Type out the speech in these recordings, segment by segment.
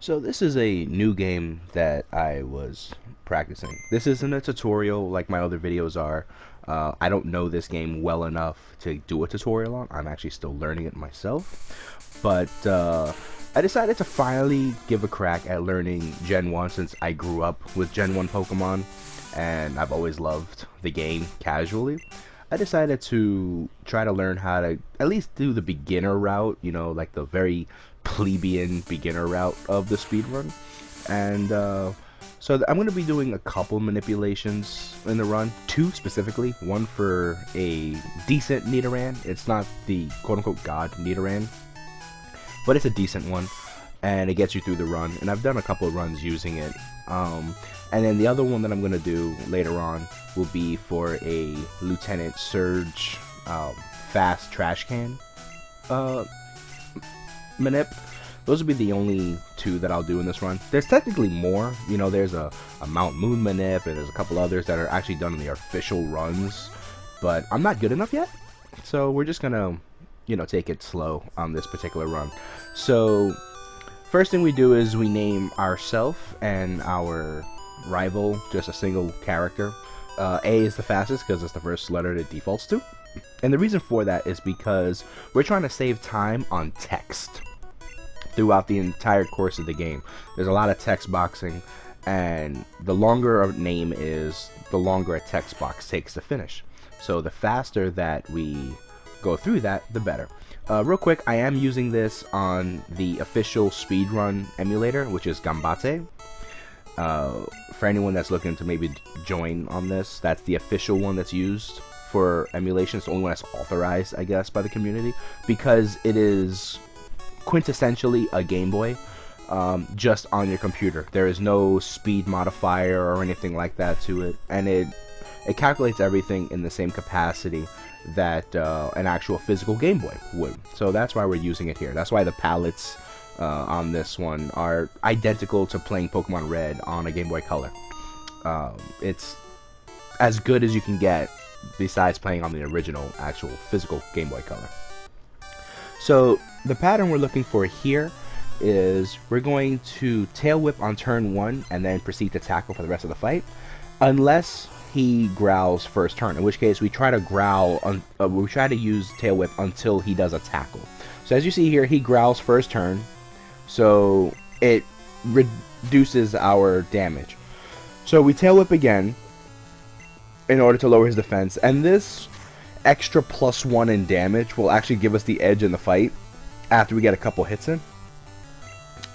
So this is a new game that I was practicing. This isn't a tutorial like my other videos are. I don't know this game well enough to do a tutorial on. I'm actually still learning it myself. But I decided to finally give a crack at learning Gen 1 since I grew up with Gen 1 Pokemon and I've always loved the game casually. I decided to try to learn how to at least do the beginner route, you know, like the very plebeian beginner route of the speedrun. And I'm going to be doing a couple manipulations in the run, two specifically, one for a decent Nidoran. It's not the quote-unquote god Nidoran, but it's a decent one, and it gets you through the run, and I've done a couple of runs using it. And then the other one that I'm going to do later on will be for a Lieutenant Surge fast trash can manip. Those will be the only two that I'll do in this run. There's technically more. You know, there's a Mount Moon manip, and there's a couple others that are actually done in the official runs, but I'm not good enough yet, so we're just going to, you know, take it slow on this particular run. So first thing we do is we name ourself and our rival just a single character. A is the fastest because it's the first letter it defaults to. And the reason for that is because we're trying to save time on text throughout the entire course of the game. There's a lot of text boxing, and the longer a name is, the longer a text box takes to finish. So the faster that we go through that, the better. Real quick, I am using this on the official speedrun emulator, which is Gambate. For anyone that's looking to maybe join on this, that's the official one that's used for emulation. It's the only one that's authorized, I guess, by the community, because it is quintessentially a Game Boy, just on your computer. There is no speed modifier or anything like that to it, and it calculates everything in the same capacity that an actual physical Game Boy would. So that's why we're using it here. That's why the palettes on this one are identical to playing Pokemon Red on a Game Boy Color. It's as good as you can get besides playing on the original actual physical Game Boy Color. So the pattern we're looking for here is we're going to Tail Whip on turn 1 and then proceed to tackle for the rest of the fight, unless he growls first turn, in which case we try to we try to use Tail Whip until he does a tackle. So as you see here, he growls first turn, so it reduces our damage. So we Tail Whip again in order to lower his defense, and this extra +1 in damage will actually give us the edge in the fight after we get a couple hits in.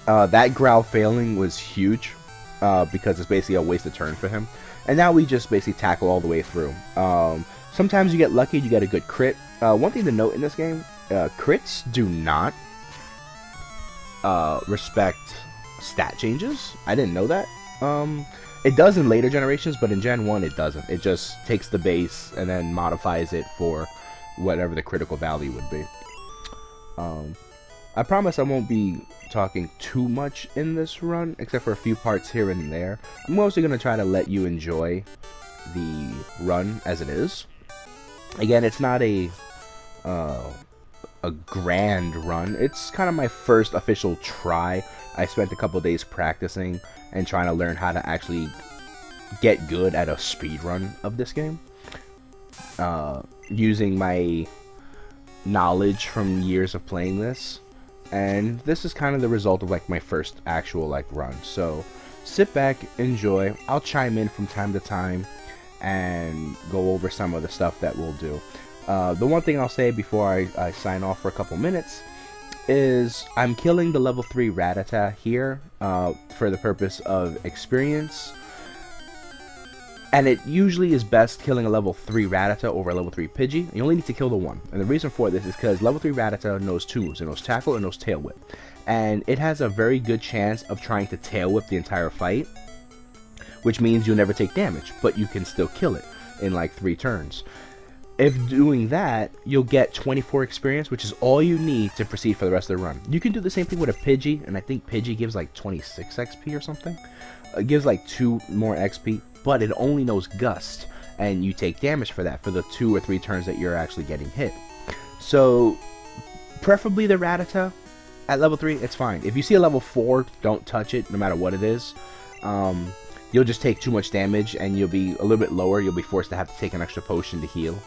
That growl failing was huge, because it's basically a wasted turn for him. And now we just basically tackle all the way through. Sometimes you get lucky, you get a good crit. One thing to note in this game, crits do not respect stat changes. I didn't know that. It does in later generations, but in Gen 1 it doesn't. It just takes the base and then modifies it for whatever the critical value would be. I promise I won't be talking too much in this run, except for a few parts here and there. I'm mostly going to try to let you enjoy the run as it is. Again, it's not a grand run. It's kind of my first official try. I spent a couple days practicing and trying to learn how to actually get good at a speed run of this game, using my knowledge from years of playing this. And this is kind of the result of like my first actual like run. So sit back, enjoy. I'll chime in from time to time and go over some of the stuff that we'll do. The one thing I'll say before I sign off for a couple minutes is I'm killing the level 3 Rattata here for the purpose of experience. And it usually is best killing a level 3 Rattata over a level 3 Pidgey. You only need to kill the one. And the reason for this is because level 3 Rattata knows two moves. It knows Tackle and knows Tail Whip. And it has a very good chance of trying to Tail Whip the entire fight, which means you'll never take damage, but you can still kill it in like 3 turns. If doing that, you'll get 24 experience, which is all you need to proceed for the rest of the run. You can do the same thing with a Pidgey, and I think Pidgey gives like 26 XP or something. It gives like 2 more XP, but it only knows Gust, and you take damage for that, for the 2 or 3 turns that you're actually getting hit. So, preferably the Rattata, at level 3, it's fine. If you see a level 4, don't touch it, no matter what it is. You'll just take too much damage, and you'll be a little bit lower. You'll be forced to have to take an extra potion to heal,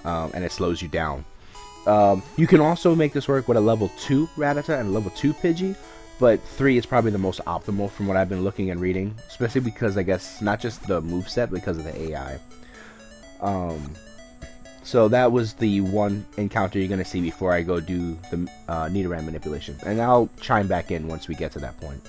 and it slows you down. You can also make this work with a level 2 Rattata and a level 2 Pidgey, but 3 is probably the most optimal from what I've been looking and reading, especially because, I guess, not just the moveset, because of the AI. So that was the one encounter you're going to see before I go do the Nidoran manipulation. And I'll chime back in once we get to that point.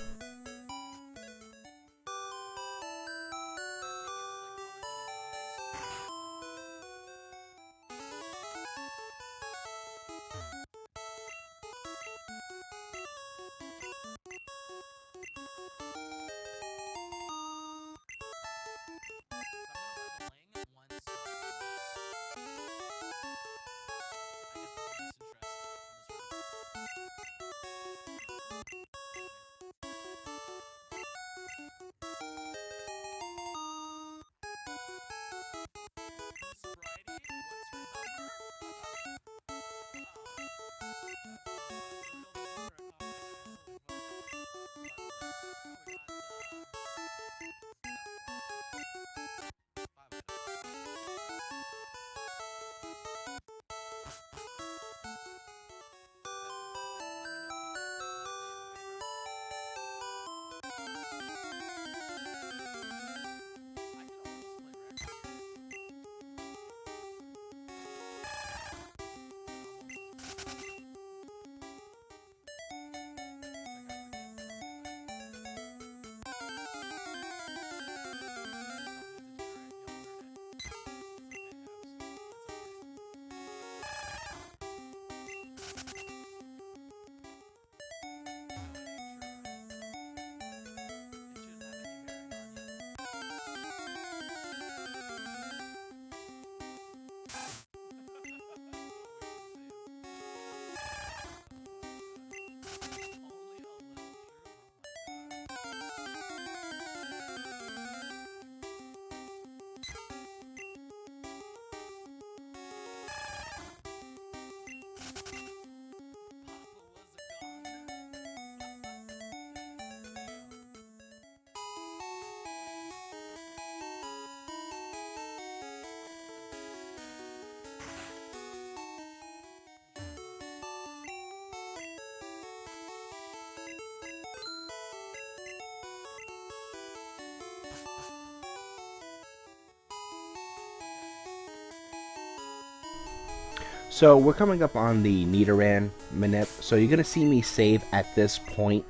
So we're coming up on the Nidoran manip, so you're going to see me save at this point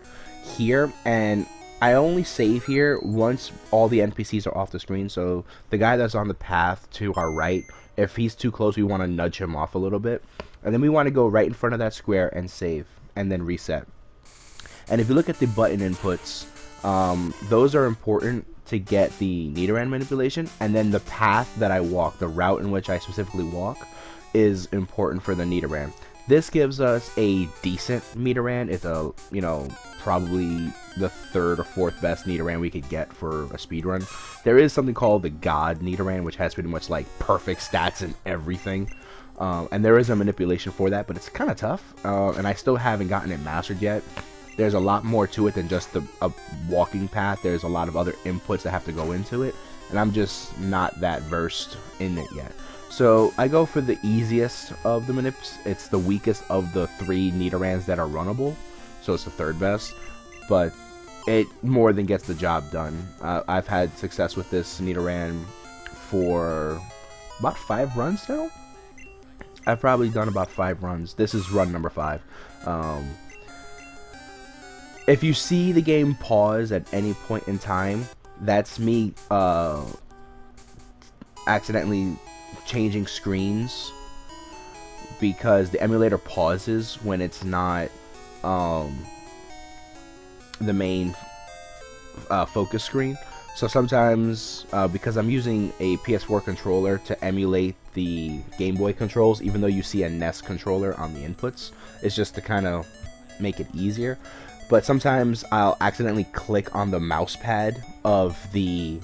here, and I only save here once all the NPCs are off the screen. So the guy that's on the path to our right, if he's too close, we want to nudge him off a little bit, and then we want to go right in front of that square and save, and then reset. And if you look at the button inputs, those are important to get the Nidoran manipulation, and then the path that I walk, the route in which I specifically walk, is important for the Nidoran. This gives us a decent Nidoran. It's a, probably the third or fourth best Nidoran we could get for a speedrun. There is something called the God Nidoran, which has pretty much like perfect stats and everything. And there is a manipulation for that, but it's kind of tough. And I still haven't gotten it mastered yet. There's a lot more to it than just a walking path. There's a lot of other inputs that have to go into it, and I'm just not that versed in it yet. So I go for the easiest of the manips. It's the weakest of the 3 Nidorans that are runnable, so it's the third best, but it more than gets the job done. I've had success with this Nidoran for about 5 runs now. I've probably done about 5 runs. This is run number 5. If you see the game pause at any point in time, that's me accidentally changing screens, because the emulator pauses when it's not the main focus screen. So sometimes, because I'm using a PS4 controller to emulate the Game Boy controls, even though you see a NES controller on the inputs, it's just to kind of make it easier. But sometimes I'll accidentally click on the mouse pad of the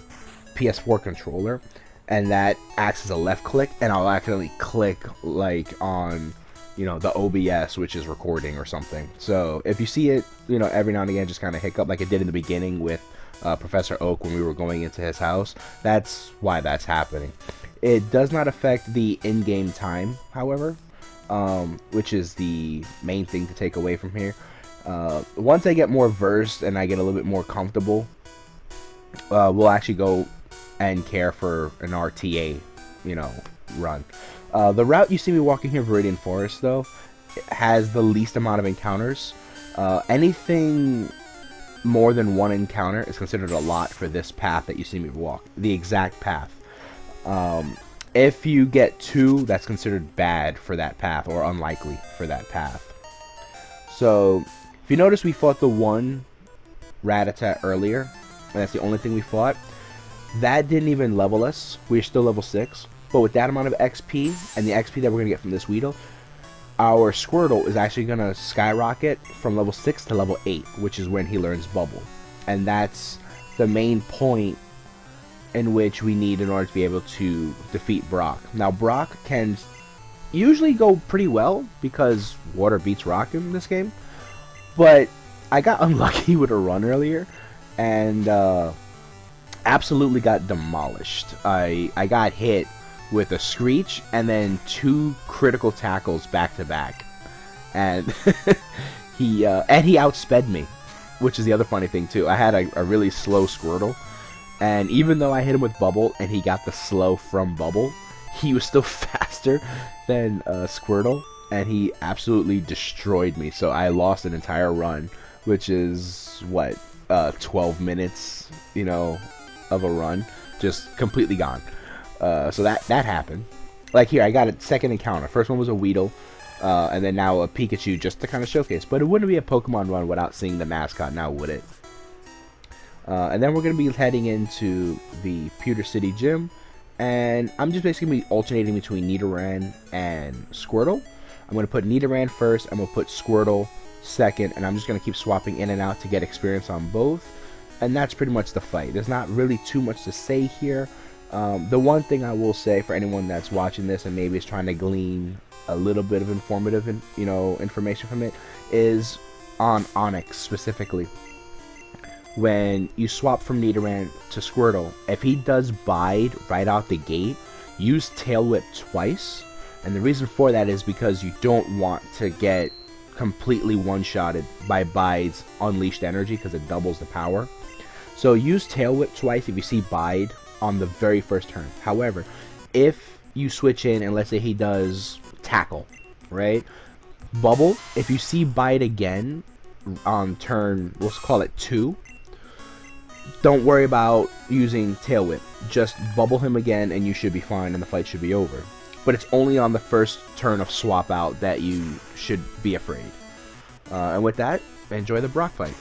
PS4 controller, and that acts as a left click, and I'll accidentally click like on the OBS, which is recording or something. So if you see it, every now and again just kind of hiccup like it did in the beginning with Professor Oak when we were going into his house, that's why that's happening. It does not affect the in-game time, however, which is the main thing to take away from here. Once I get more versed and I get a little bit more comfortable, we'll actually go and care for an RTA, run. The route you see me walking here, Viridian Forest, though, has the least amount of encounters. Anything more than one encounter is considered a lot for this path that you see me walk, the exact path. If you get 2, that's considered bad for that path, or unlikely for that path. So, if you notice, we fought the one Rattata earlier, and that's the only thing we fought. That didn't even level us. We're still level 6. But with that amount of XP, and the XP that we're going to get from this Weedle, our Squirtle is actually going to skyrocket from level 6 to level 8, which is when he learns Bubble. And that's the main point in which we need in order to be able to defeat Brock. Now, Brock can usually go pretty well, because water beats rock in this game. But I got unlucky with a run earlier, and absolutely got demolished. I got hit with a Screech and then 2 critical tackles back to back, and he outsped me, which is the other funny thing too. I had a really slow Squirtle, and even though I hit him with Bubble and he got the slow from Bubble, he was still faster than Squirtle, and he absolutely destroyed me. So I lost an entire run, which is what 12 minutes, of a run, just completely gone. So that happened. Like here, I got a second encounter. First one was a Weedle, and then now a Pikachu, just to kind of showcase. But it wouldn't be a Pokemon run without seeing the mascot, now would it? And then we're going to be heading into the Pewter City Gym, and I'm just basically alternating between Nidoran and Squirtle. I'm going to put Nidoran first, I'm going to put Squirtle second, and I'm just going to keep swapping in and out to get experience on both. And that's pretty much the fight. There's not really too much to say here. The one thing I will say for anyone that's watching this and maybe is trying to glean a little bit of informative, information from it, is on Onix specifically. When you swap from Nidoran to Squirtle, if he does Bide right out the gate, use Tail Whip twice. And the reason for that is because you don't want to get completely one-shotted by Bide's Unleashed Energy, because it doubles the power. So use Tail Whip twice if you see Bide on the very first turn. However, if you switch in and let's say he does Tackle, right? Bubble, if you see Bide again on turn, let's call it 2, don't worry about using Tail Whip. Just bubble him again and you should be fine and the fight should be over. But it's only on the first turn of swap out that you should be afraid. And with that, enjoy the Brock fight.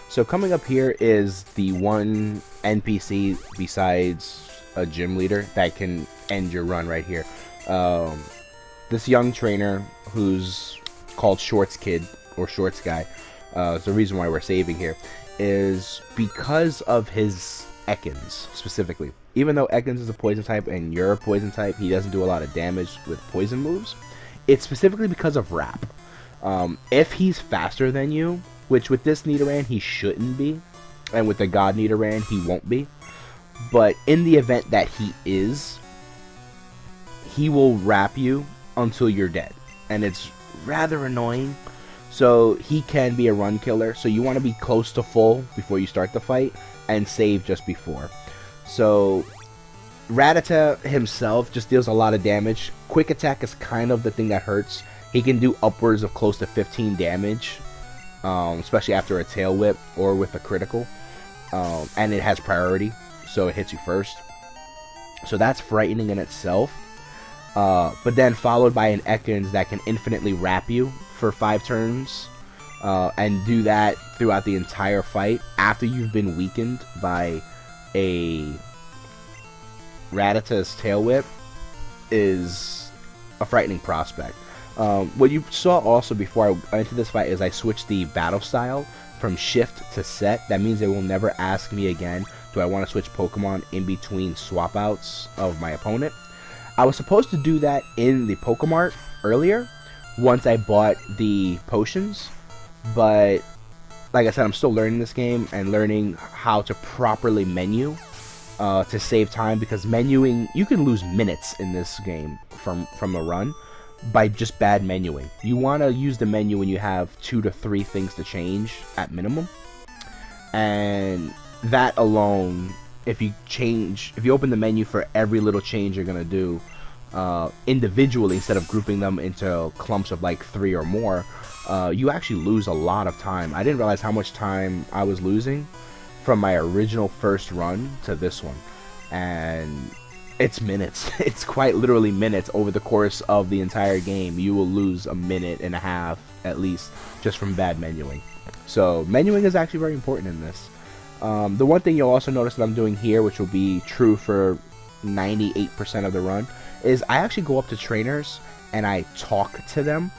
So coming up here is the one NPC besides a gym leader that can end your run right here. This young trainer who's called Shorts Kid or Shorts Guy, is the reason why we're saving here, is because of his Ekans specifically. Even though Ekans is a poison type and you're a poison type, he doesn't do a lot of damage with poison moves. It's specifically because of Wrap. If he's faster than you, which with this Nidoran he shouldn't be, and with the God Nidoran he won't be, but in the event that he is, he will wrap you until you're dead, and it's rather annoying. So he can be a run killer, so you want to be close to full before you start the fight and save just before. So Rattata himself just deals a lot of damage. Quick attack is kind of the thing that hurts. He can do upwards of close to 15 damage, especially after a tail whip or with a critical, and it has priority, so it hits you first. So that's frightening in itself. But then followed by an Ekans that can infinitely wrap you for 5 turns, and do that throughout the entire fight after you've been weakened by a Rattata's tail whip, is a frightening prospect. What you saw also before I went into this fight is I switched the battle style from shift to set. That means they will never ask me again, do I want to switch Pokemon in between swap outs of my opponent. I was supposed to do that in the Pokemart earlier, once I bought the potions, but like I said, I'm still learning this game and learning how to properly menu to save time, because menuing, you can lose minutes in this game from a run by just bad menuing. You want to use the menu when you have 2 to 3 things to change at minimum, and that alone, if you open the menu for every little change you're gonna do individually instead of grouping them into clumps of like 3 or more, you actually lose a lot of time. I didn't realize how much time I was losing from my original first run to this one, and it's minutes. It's quite literally minutes over the course of the entire game. You will lose a minute and a half at least just from bad menuing. So menuing is actually very important in this. The one thing you'll also notice that I'm doing here, which will be true for 98% of the run, is I actually go up to trainers and I talk to them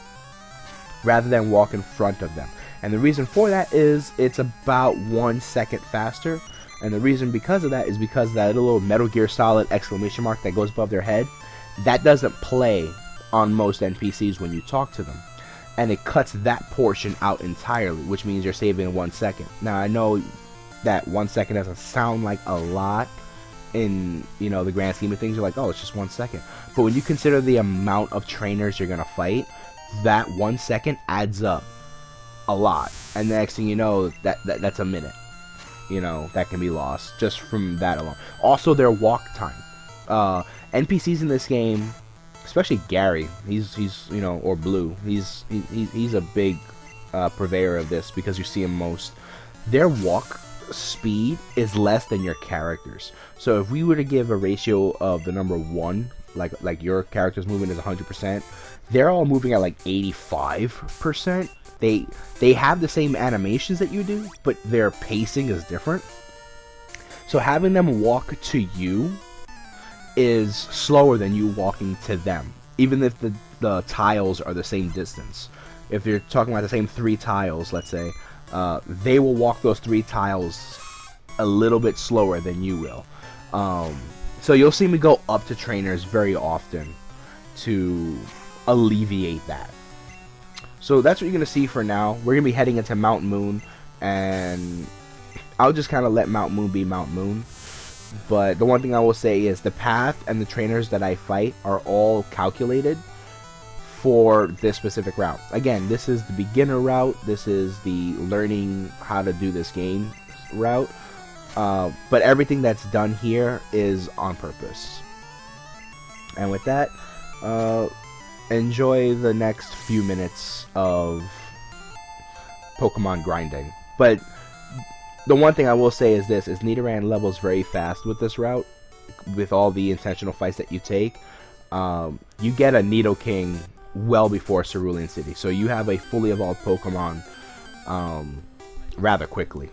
rather than walk in front of them. And the reason for that is it's about 1 second faster. And the reason because of that is because that little Metal Gear Solid exclamation mark that goes above their head, that doesn't play on most NPCs when you talk to them. And it cuts that portion out entirely, which means you're saving 1 second. Now I know that 1 second doesn't sound like a lot in, you know, the grand scheme of things. You're like, oh, it's just 1 second. But when you consider the amount of trainers you're gonna fight, that 1 second adds up a lot. And the next thing you know, that's a minute, you know, that can be lost just from that alone. Also, their walk time. NPCs in this game, especially Gary, he's you know, or Blue, he's a big purveyor of this because you see him most. Their walk speed is less than your characters. So if we were to give a ratio of the number 1, like your character's movement is 100%, they're all moving at like 85%. They have the same animations that you do, but their pacing is different. So having them walk to you is slower than you walking to them, even if the tiles are the same distance. If you're talking about the same 3 tiles, let's say, they will walk those 3 tiles a little bit slower than you will. So you'll see me go up to trainers very often to alleviate that. So that's what you're going to see for now. We're going to be heading into Mount Moon, and I'll just kind of let Mount Moon be Mount Moon. But the one thing I will say is the path and the trainers that I fight are all calculated for this specific route. Again, this is the beginner route. This is the learning how to do this game route. But everything that's done here is on purpose. And with that, enjoy the next few minutes of Pokemon grinding. But the one thing I will say is this, is Nidoran levels very fast with this route, with all the intentional fights that you take. You get a Nidoking well before Cerulean City, so you have a fully evolved Pokemon rather quickly.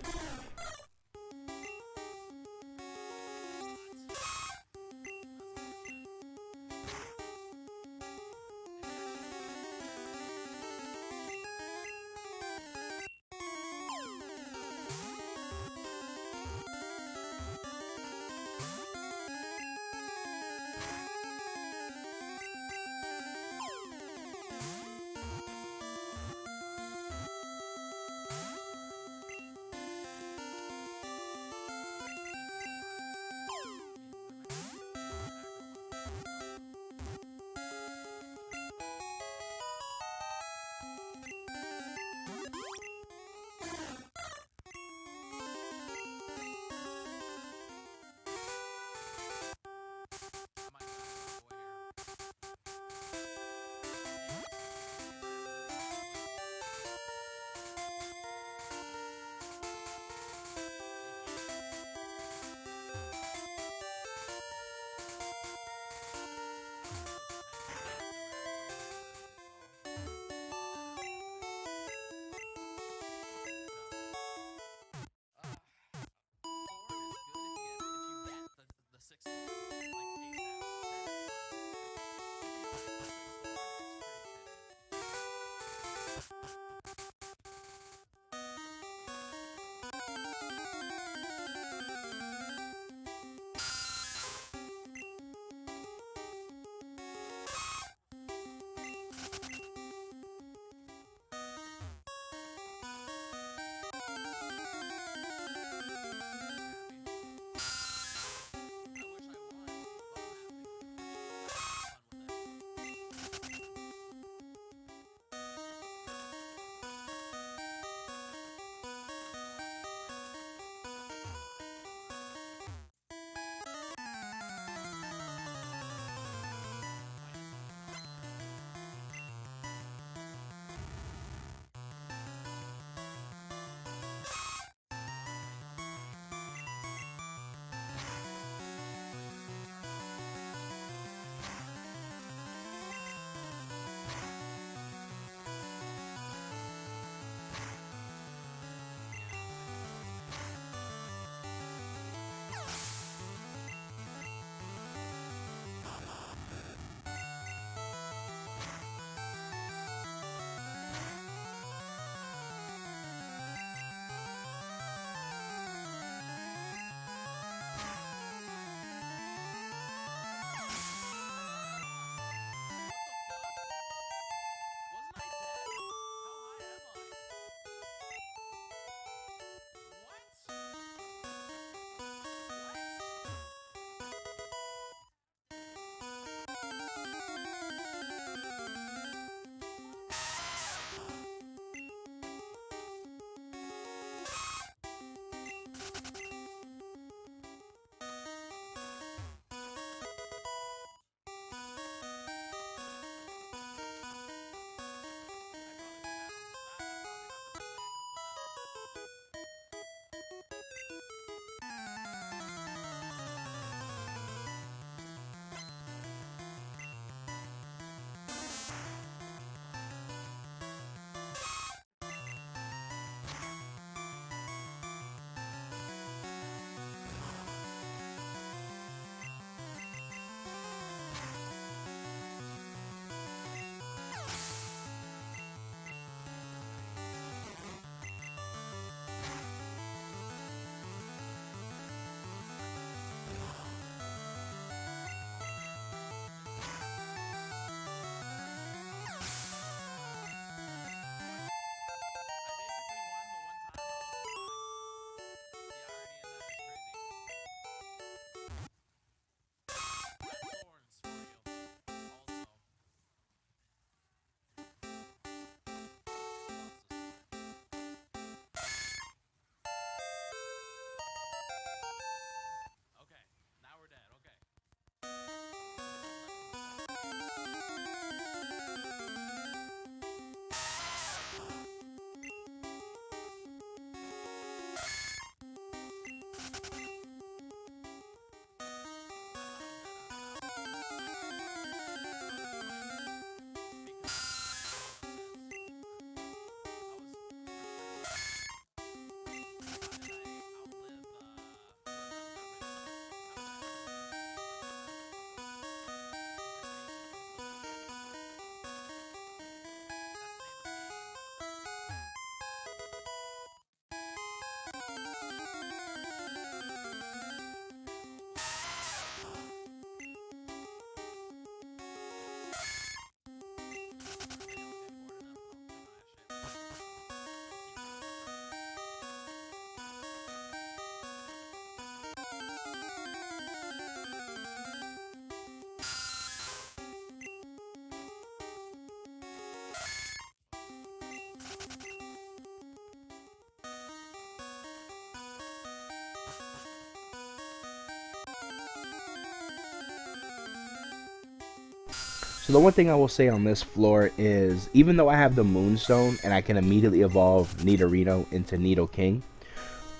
So the one thing I will say on this floor is, even though I have the Moonstone and I can immediately evolve Nidorino into Nidoking,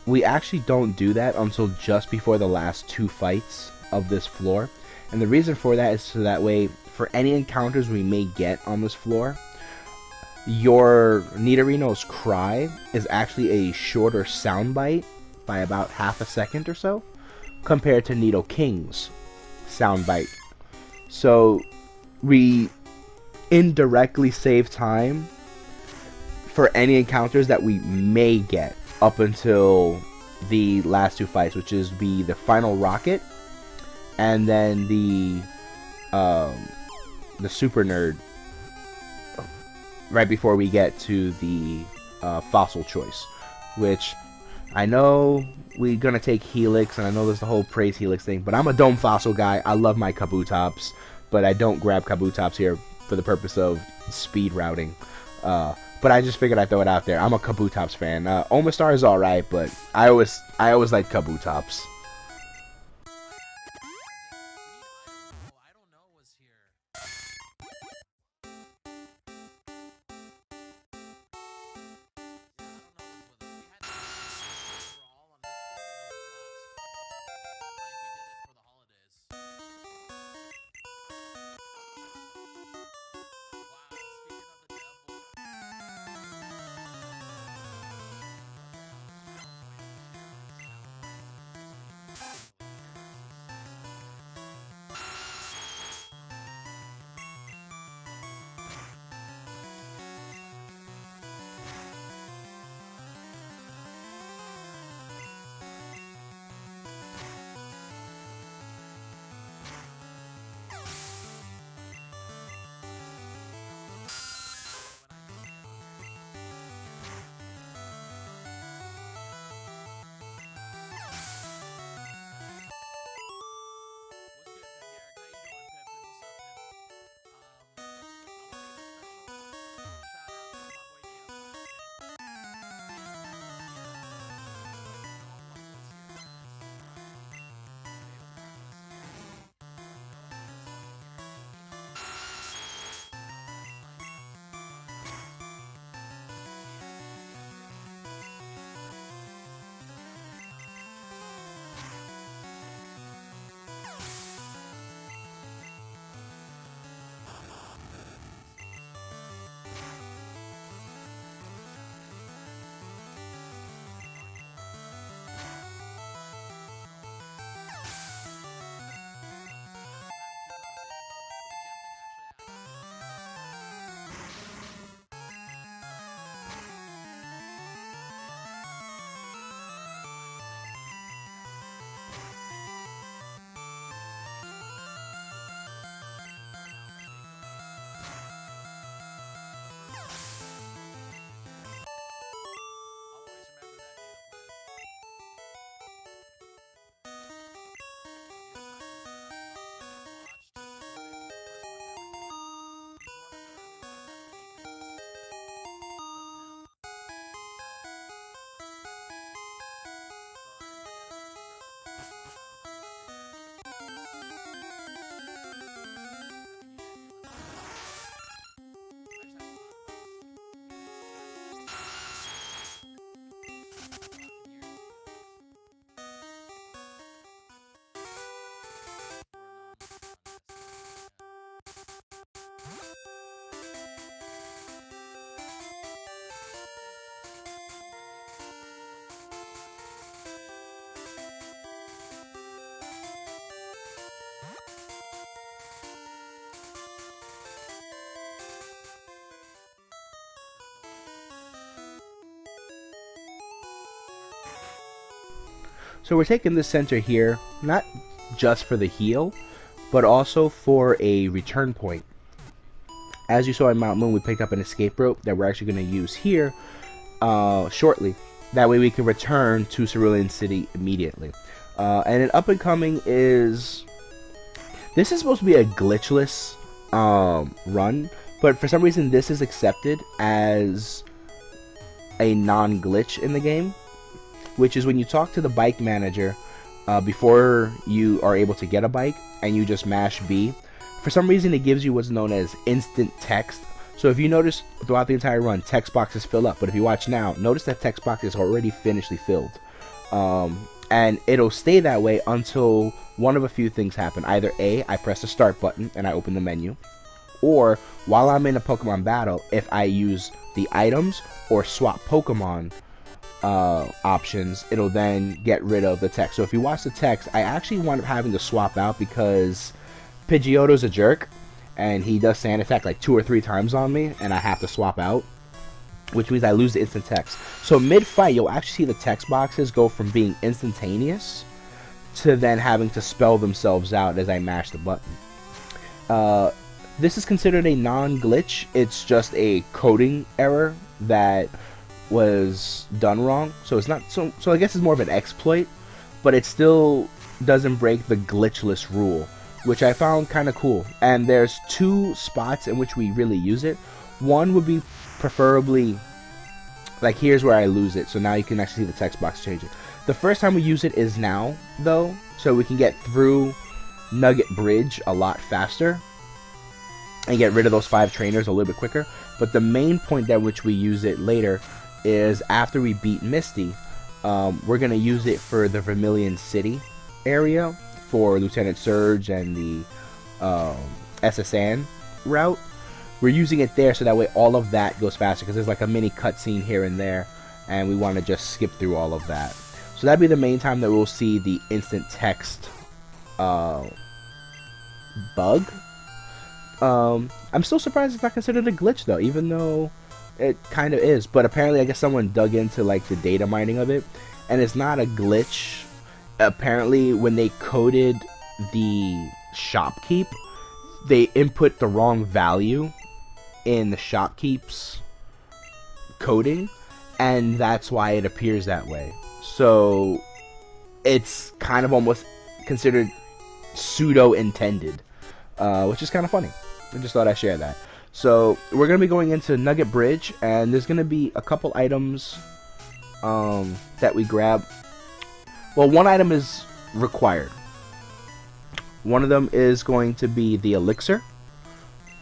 we actually don't do that until just before the last 2 fights of this floor. And the reason for that is so that way, for any encounters we may get on this floor, your Nidorino's cry is actually a shorter soundbite by about half a second or so, compared to Nidoking's soundbite. So we indirectly save time for any encounters that we may get up until the last 2 fights, which is the final rocket and then the super nerd right before we get to the fossil choice, which I know we're gonna take Helix, and I know there's the whole praise Helix thing, but I'm a Dome Fossil guy. I love my Kabutops, but I don't grab Kabutops here for the purpose of speed routing. But I just figured I'd throw it out there. I'm a Kabutops fan. Omastar is alright, but I always like Kabutops. So we're taking this center here, not just for the heal, but also for a return point. As you saw in Mount Moon, we picked up an escape rope that we're actually going to use here shortly. That way we can return to Cerulean City immediately. And an up and coming is... This is supposed to be a glitchless run, but for some reason this is accepted as a non-glitch in the game, which is when you talk to the bike manager before you are able to get a bike, and you just mash B. for some reason it gives you what's known as instant text. So if you notice throughout the entire run, text boxes fill up. But if you watch now, notice that text box is already finishly filled. And it'll stay that way until one of a few things happen. Either A, I press the start button and I open the menu. Or while I'm in a Pokemon battle, if I use the items or swap Pokemon options, it'll then get rid of the text. So if you watch the text, I actually wound up having to swap out because Pidgeotto's a jerk. And he does sand attack like 2 or 3 times on me, and I have to swap out, which means I lose the instant text. So mid-fight, you'll actually see the text boxes go from being instantaneous to then having to spell themselves out as I mash the button. This is considered a non-glitch. It's just a coding error that was done wrong. So it's not so I guess it's more of an exploit, but it still doesn't break the glitchless rule, which I found kind of cool. And there's 2 spots in which we really use it. One would be preferably, like here's where I lose it, so now you can actually see the text box change it. The first time we use it is now, though, so we can get through Nugget Bridge a lot faster and get rid of those 5 trainers a little bit quicker. But the main point at which we use it later is after we beat Misty. We're going to use it for the Vermilion City area, for Lieutenant Surge and the SSN route. We're using it there so that way all of that goes faster, because there's like a mini cutscene here and there, and we want to just skip through all of that. So that'd be the main time that we'll see the instant text bug. I'm still surprised it's not considered a glitch though, even though it kind of is. But apparently I guess someone dug into like the data mining of it, and it's not a glitch. Apparently when they coded the shopkeep, they input the wrong value in the shopkeep's coding, and that's why it appears that way. So it's kind of almost considered pseudo intended, which is kind of funny. I just thought I'd share that. So we're gonna be going into Nugget Bridge, and there's gonna be a couple items that we grab. Well, one item is required. One of them is going to be the elixir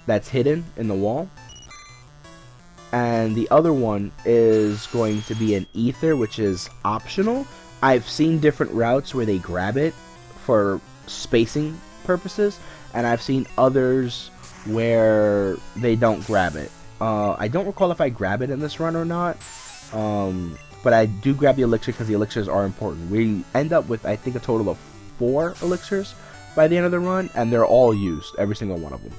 that's hidden in the wall. And the other one is going to be an ether, which is optional. I've seen different routes where they grab it for spacing purposes, and I've seen others where they don't grab it. I don't recall if I grab it in this run or not. But I do grab the elixir because the elixirs are important. We end up with, I think, a total of 4 elixirs by the end of the run, and they're all used, every single one of them.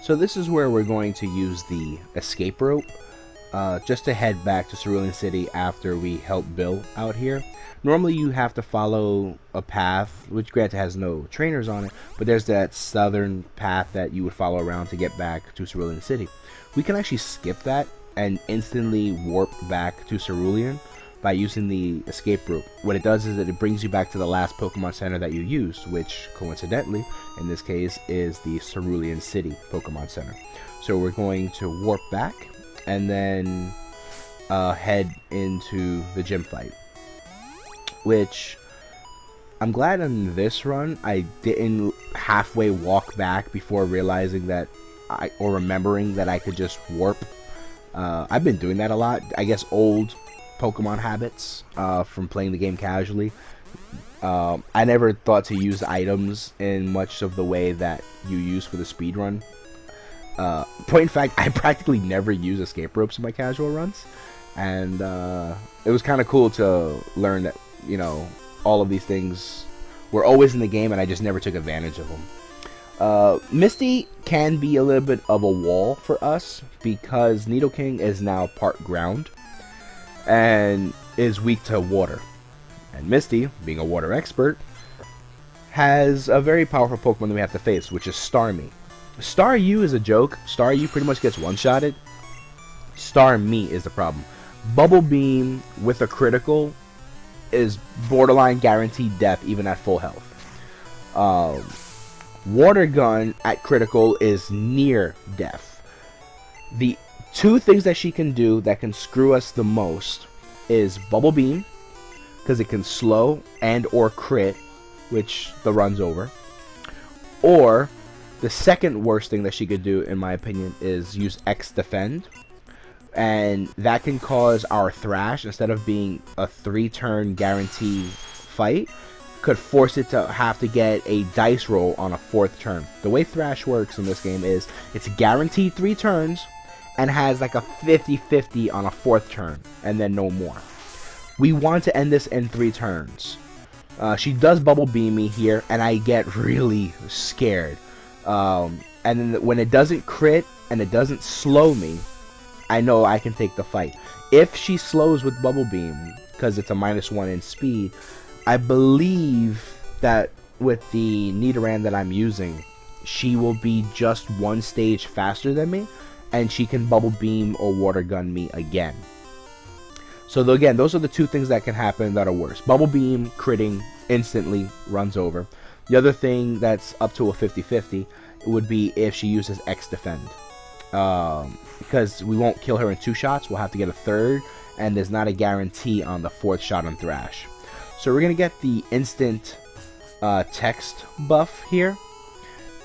So this is where we're going to use the escape rope just to head back to Cerulean City after we help Bill out here. Normally you have to follow a path, which granted has no trainers on it, but there's that southern path that you would follow around to get back to Cerulean City. We can actually skip that and instantly warp back to Cerulean by using the escape rope. What it does is that it brings you back to the last Pokemon Center that you used, which coincidentally, in this case, is the Cerulean City Pokemon Center. So we're going to warp back and then head into the gym fight. Which, I'm glad in this run I didn't halfway walk back before realizing that, or remembering that I could just warp. I've been doing that a lot. I guess old Pokemon habits from playing the game casually. I never thought to use items in much of the way that you use for the speed run. Point in fact, I practically never use escape ropes in my casual runs, and it was kind of cool to learn that, you know, all of these things were always in the game and I just never took advantage of them. Misty can be a little bit of a wall for us because Nidoking is now part ground and is weak to water. And Misty, being a water expert, has a very powerful Pokemon that we have to face, which is Starmie. Staryu is a joke. Staryu pretty much gets one-shotted. Starmie is the problem. Bubble Beam with a critical is borderline guaranteed death even at full health. Water Gun at critical is near death. The two things that she can do that can screw us the most is Bubble Beam, because it can slow and or crit, which the run's over. Or the second worst thing that she could do, in my opinion, is use X Defend. And that can cause our Thrash, instead of being a 3-turn guarantee fight, could force it to have to get a dice roll on a 4th turn. The way Thrash works in this game is it's guaranteed 3 turns and has like a 50-50 on a 4th turn and then no more. We want to end this in 3 turns. She does Bubble Beam me here and I get really scared. And then when it doesn't crit and it doesn't slow me, I know I can take the fight. If she slows with Bubble Beam, because it's a -1 in speed, I believe that with the Nidoran that I'm using, she will be just 1 stage faster than me, and she can Bubble Beam or Water Gun me again. So again, those are the 2 things that can happen that are worse. Bubble Beam, critting, instantly runs over. The other thing that's up to a 50-50 would be if she uses X Defend. Because we won't kill her in 2 shots, we'll have to get a 3rd, and there's not a guarantee on the 4th shot on Thrash. So we're going to get the instant text buff here,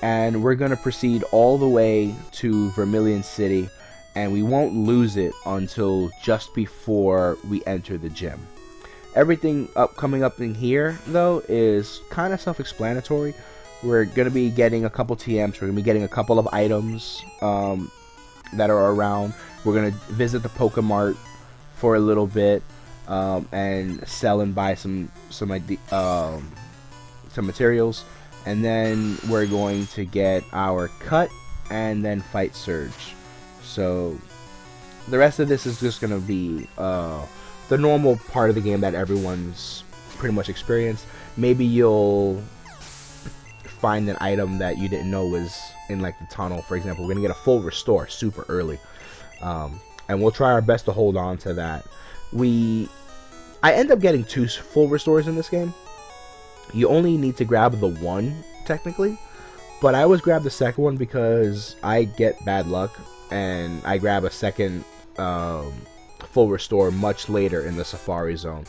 and we're going to proceed all the way to Vermilion City, and we won't lose it until just before we enter the gym. Everything coming up in here, though, is kind of self-explanatory. We're going to be getting a couple TMs, we're going to be getting a couple of items that are around. We're going to visit the Pokemart for a little bit and sell and buy some materials, and then we're going to get our cut and then fight Surge. So the rest of this is just going to be the normal part of the game that everyone's pretty much experienced. Maybe you'll find an item that you didn't know was in like the tunnel. For example, we're gonna get a full restore super early, and we'll try our best to hold on to that. I end up getting 2 full restores in this game. You only need to grab the 1 technically, but I always grab the second one because I get bad luck and I grab a second full restore much later in the Safari Zone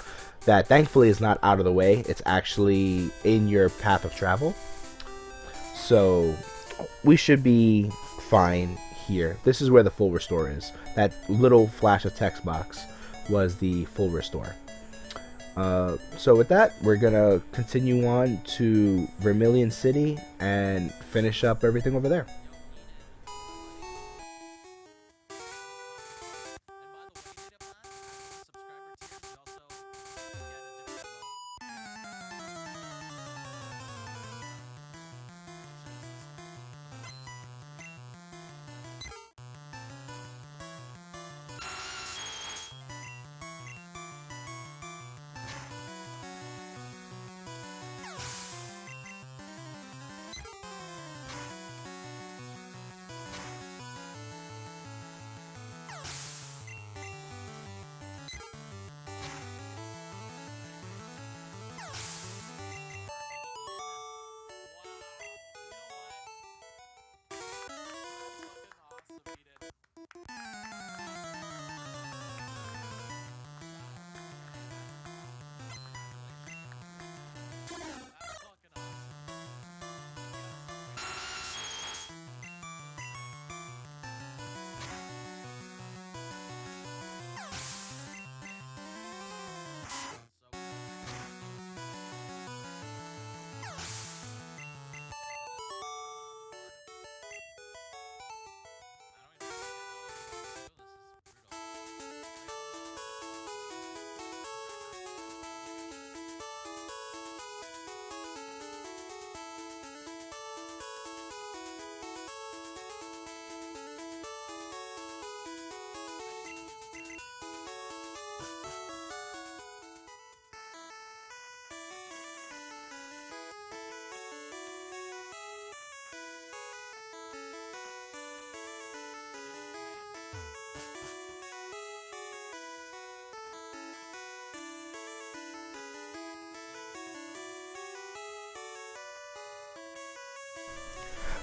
that thankfully is not out of the way. It's actually in your path of travel. So we should be fine here. This is where the full restore is. That little flash of text box was the full restore. So with that, we're gonna continue on to Vermilion City and finish up everything over there.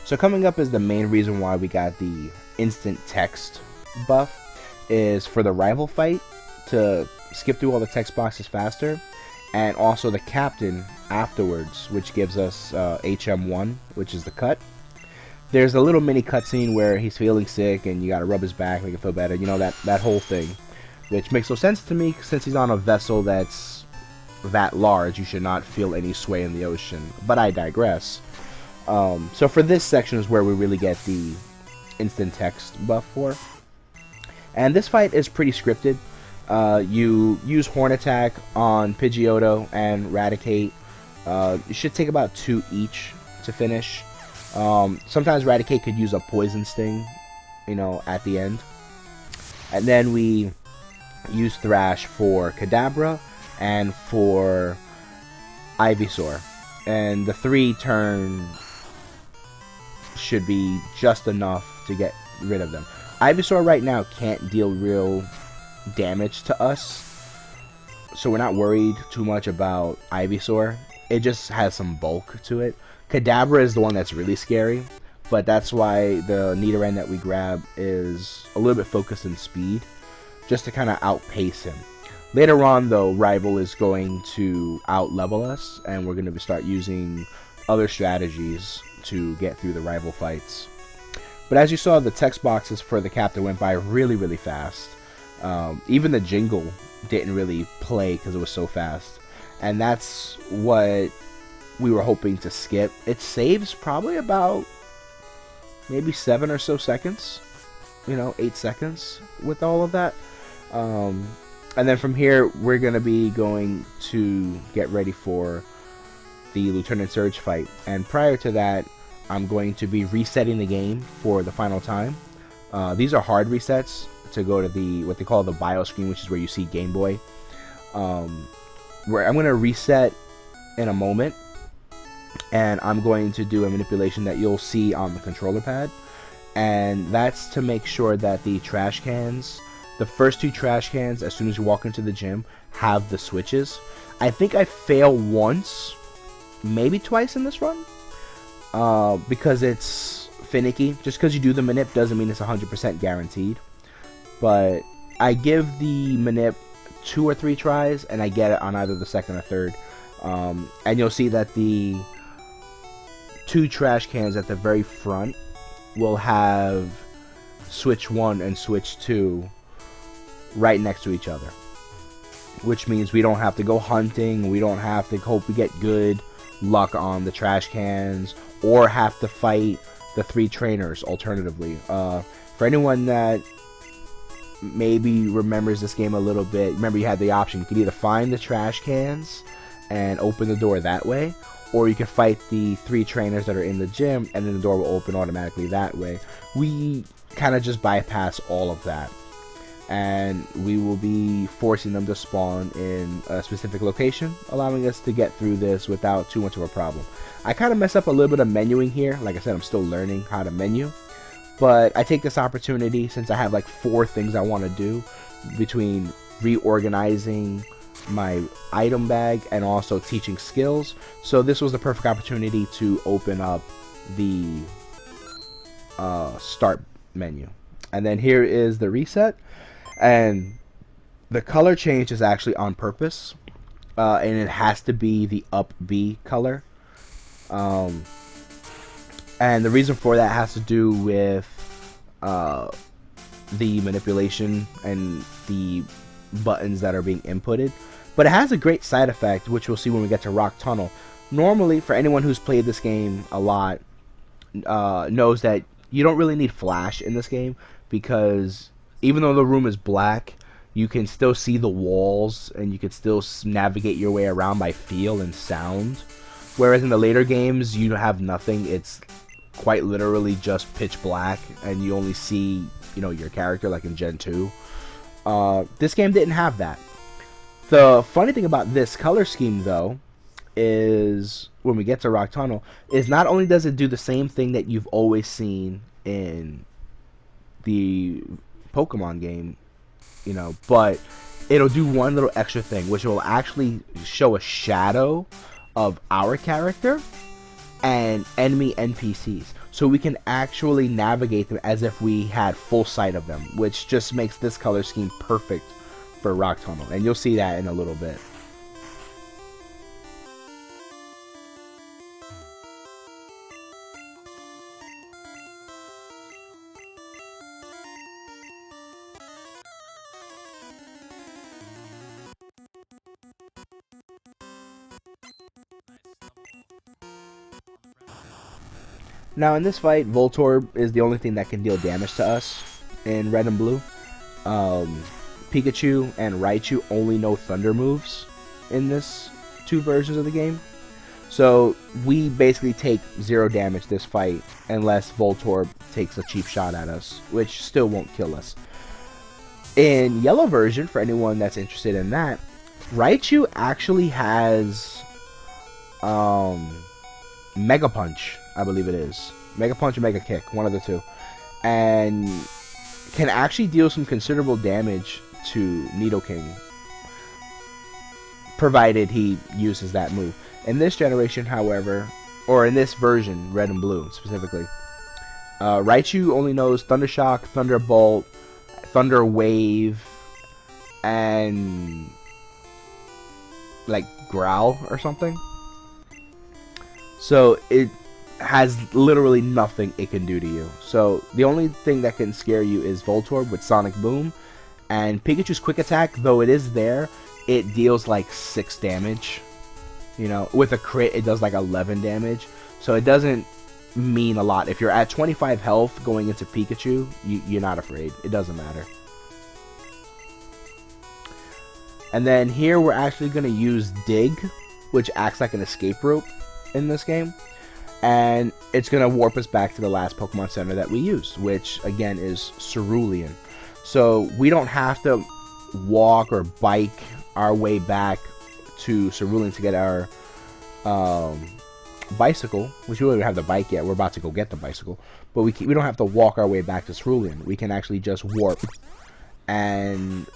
So coming up is the main reason why we got the instant text buff, is for the rival fight to skip through all the text boxes faster, and also the captain afterwards, which gives us HM1, which is the cut. There's a little mini cutscene where he's feeling sick and you gotta rub his back, make him feel better, you know, that whole thing. Which makes no sense to me, since he's on a vessel that's that large, you should not feel any sway in the ocean. But I digress. So for this section is where we really get the instant text buff for. And this fight is pretty scripted. You use Horn Attack on Pidgeotto and Raticate. You should take about 2 each to finish. Sometimes Raticate could use a Poison Sting, you know, at the end. And then we use Thrash for Kadabra and for Ivysaur. And the 3 turn should be just enough to get rid of them. Ivysaur right now can't deal real damage to us, so we're not worried too much about Ivysaur. It just has some bulk to it. Kadabra is the one that's really scary, but that's why the Nidoran that we grab is a little bit focused in speed, just to kind of outpace him. Later on, though, Rival is going to out-level us, and we're going to start using other strategies to get through the Rival fights. But as you saw, the text boxes for the captain went by really, really fast. Even the jingle didn't really play because it was so fast. And that's what we were hoping to skip. It saves probably about maybe 7 or so seconds. You know, 8 seconds with all of that. And then from here, we're going to be going to get ready for the Lieutenant Surge fight. And prior to that, I'm going to be resetting the game for the final time. These are hard resets to go to the what they call the bio screen, which is where you see Game Boy. Where I'm going to reset in a moment, and I'm going to do a manipulation that you'll see on the controller pad, and that's to make sure that the trash cans, the first 2 trash cans, as soon as you walk into the gym, have the switches. I think I fail once, maybe twice in this run. Because it's finicky. Just because you do the manip doesn't mean it's 100% guaranteed. But I give the manip 2 or 3 tries, and I get it on either the second or third. And you'll see that the 2 trash cans at the very front will have switch 1 and switch 2 right next to each other. Which means we don't have to go hunting, we don't have to hope we get good luck on the trash cans, or have to fight the 3 trainers alternatively. For anyone that maybe remembers this game a little bit, remember you had the option. You could either find the trash cans and open the door that way, or you can fight the 3 trainers that are in the gym, and then the door will open automatically that way. We kind of just bypass all of that, and we will be forcing them to spawn in a specific location, allowing us to get through this without too much of a problem. I kind of mess up a little bit of menuing here. Like I said, I'm still learning how to menu, but I take this opportunity, since I have like 4 things I want to do, between reorganizing my item bag and also teaching skills. So this was the perfect opportunity to open up the start menu. And then here is the reset. And the color change is actually on purpose, and it has to be the up B color. And the reason for that has to do with the manipulation and the buttons that are being inputted. But it has a great side effect, which we'll see when we get to Rock Tunnel. Normally, for anyone who's played this game a lot, knows that you don't really need flash in this game, because even though the room is black, you can still see the walls, and you can still navigate your way around by feel and sound. Whereas in the later games, you have nothing. It's quite literally just pitch black, and you only see, you know, your character, like in Gen 2. This game didn't have that. The funny thing about this color scheme, though, is when we get to Rock Tunnel, is not only does it do the same thing that you've always seen in the Pokemon game, you know, but it'll do one little extra thing, which will actually show a shadow of our character and enemy NPCs. so we can actually navigate them as if we had full sight of them, which just makes this color scheme perfect for Rock Tunnel, and you'll see that in a little bit. Now in this fight, Voltorb is the only thing that can deal damage to us in Red and Blue. Pikachu and Raichu only know Thunder moves in this two versions of the game. So we basically take 0 damage this fight unless Voltorb takes a cheap shot at us, which still won't kill us. In Yellow version, for anyone that's interested in that, Raichu actually has Mega Punch, I believe it is. Mega Punch or Mega Kick, one of the two. And can actually deal some considerable damage to Nidoking, provided he uses that move. In this generation, however, or in this version, Red and Blue specifically, Raichu only knows Thunder Shock, Thunderbolt, Thunder Wave, and like Growl or something. So it has literally nothing it can do to you. So the only thing that can scare you is Voltorb with Sonic Boom, and Pikachu's Quick Attack, though it is there, it deals like 6 damage. You know, with a crit it does like 11 damage. So it doesn't mean a lot. If you're at 25 health going into Pikachu, you're not afraid. It doesn't matter. And then here we're actually going to use Dig, which acts like an escape rope in this game. And it's going to warp us back to the last Pokemon Center that we used, which again is Cerulean. So we don't have to walk or bike our way back to Cerulean to get our bicycle, which we don't even have the bike yet. We're about to go get the bicycle, but we don't have to walk our way back to Cerulean. We can actually just warp and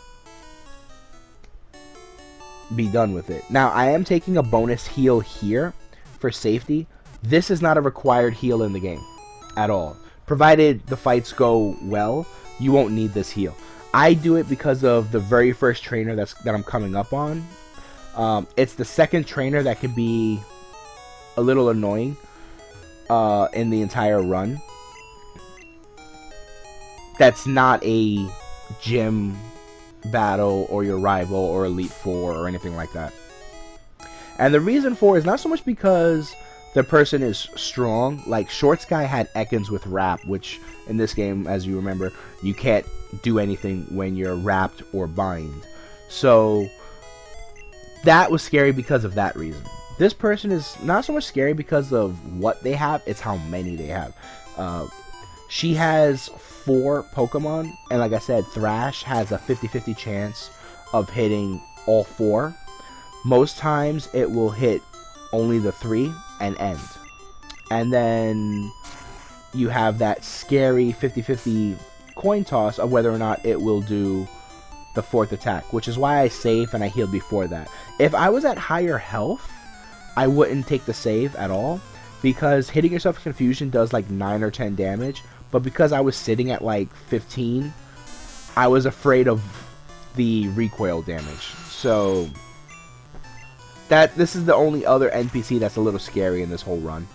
be done with it. Now I am taking a bonus heal here for safety. This is not a required heal in the game at all. Provided the fights go well, you won't need this heal. I do it because of the very first trainer that I'm coming up on. It's the second trainer that can be a little annoying in the entire run. That's not a gym battle or your rival or Elite Four or anything like that. And the reason for it is not so much because the person is strong. Like Short Sky had Ekans with Wrap, which in this game, as you remember, you can't do anything when you're wrapped or bind. So that was scary because of that reason. This person is not so much scary because of what they have, it's how many they have. She has 4 Pokemon, and like I said, Thrash has a 50-50 chance of hitting all 4. Most times it will hit only the 3 and end. And then you have that scary 50-50 coin toss of whether or not it will do the 4th attack, which is why I saved and I healed before that. If I was at higher health, I wouldn't take the save at all, because hitting yourself with confusion does like 9 or 10 damage, but because I was sitting at like 15, I was afraid of the recoil damage. So this is the only other NPC that's a little scary in this whole run.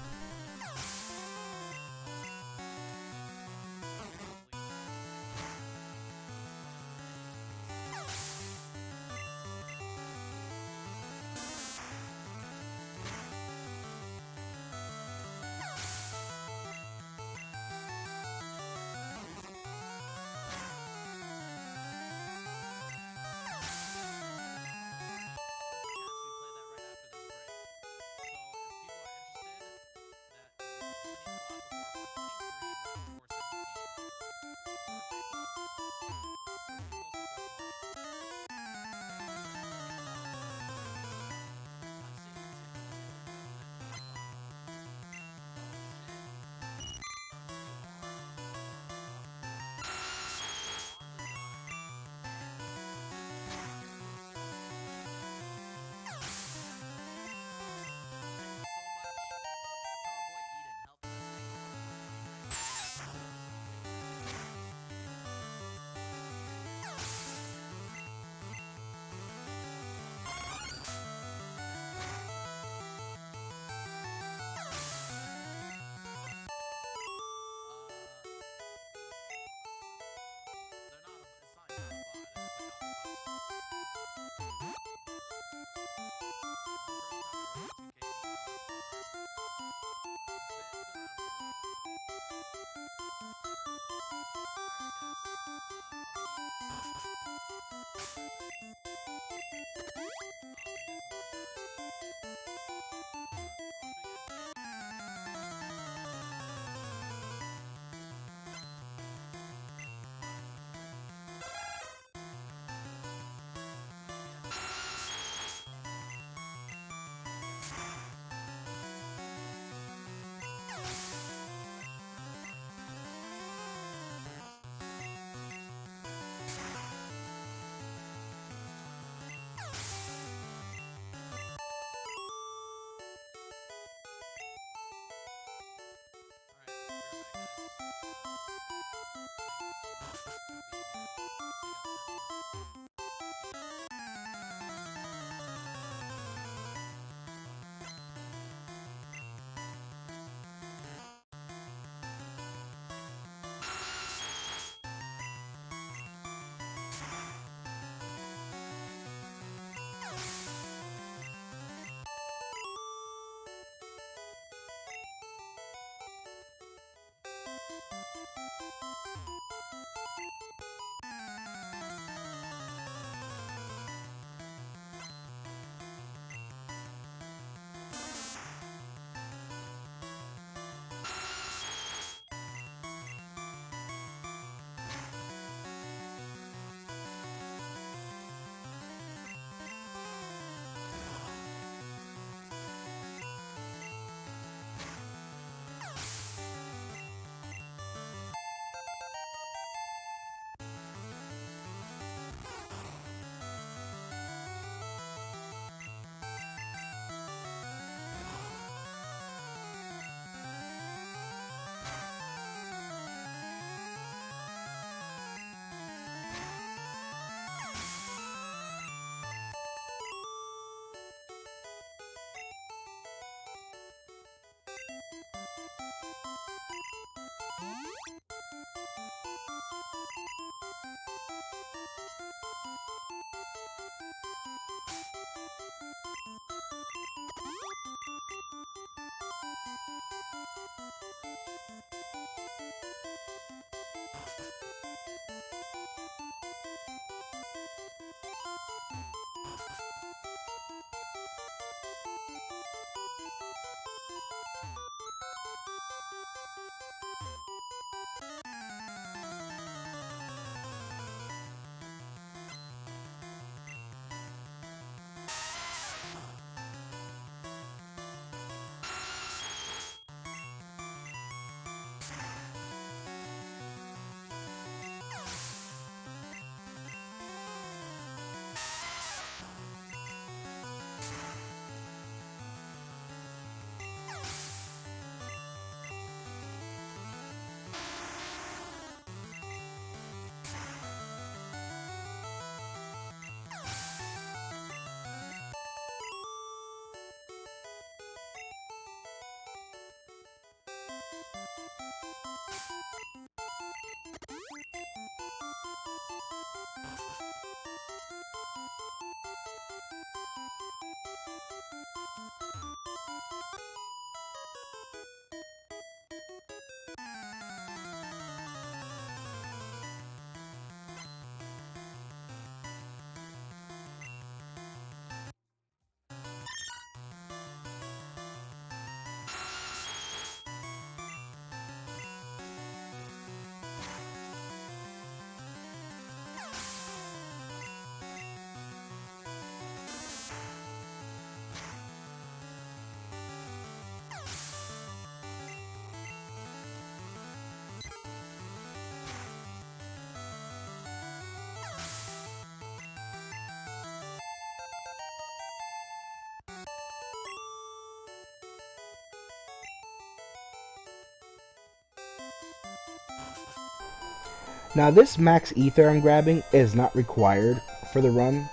Now this max ether I'm grabbing is not required for the run.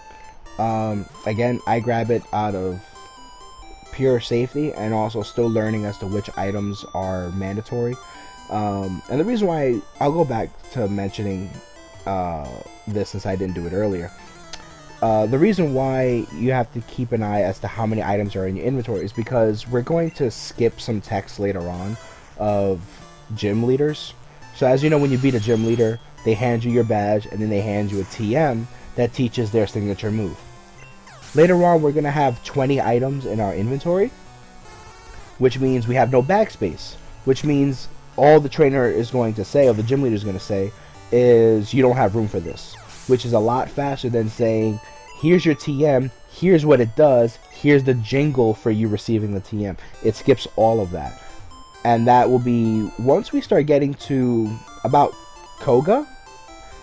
Again, I grab it out of pure safety and also still learning as to which items are mandatory. And the reason why I'll go back to mentioning this since I didn't do it earlier. The reason why you have to keep an eye as to how many items are in your inventory is because we're going to skip some text later on of gym leaders. So as you know, when you beat a gym leader, they hand you your badge and then they hand you a TM that teaches their signature move. Later on, we're going to have 20 items in our inventory, which means we have no bag space, which means all the trainer is going to say, or the gym leader is going to say, is you don't have room for this, which is a lot faster than saying, here's your TM, here's what it does, here's the jingle for you receiving the TM. It skips all of that. And that will be once we start getting to about Koga,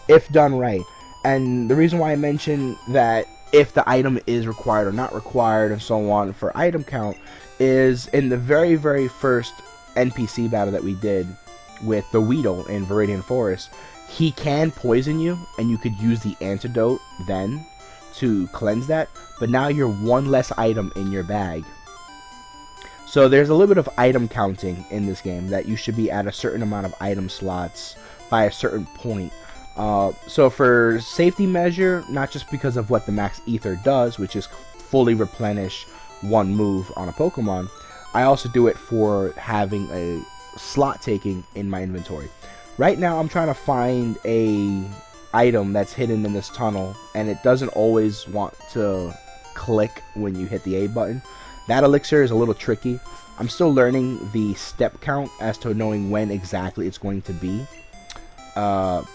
if done right. And the reason why I mention that if the item is required or not required and so on for item count is in the very, very first NPC battle that we did with the Weedle in Viridian Forest, he can poison you and you could use the antidote then to cleanse that, but now you're one less item in your bag. So there's a little bit of item counting in this game, that you should be at a certain amount of item slots by a certain point. So for safety measure, not just because of what the max ether does, which is fully replenish one move on a Pokemon, I also do it for having a slot taking in my inventory. Right now I'm trying to find a item that's hidden in this tunnel, and it doesn't always want to click when you hit the A button. That elixir is a little tricky. I'm still learning the step count as to knowing when exactly it's going to be.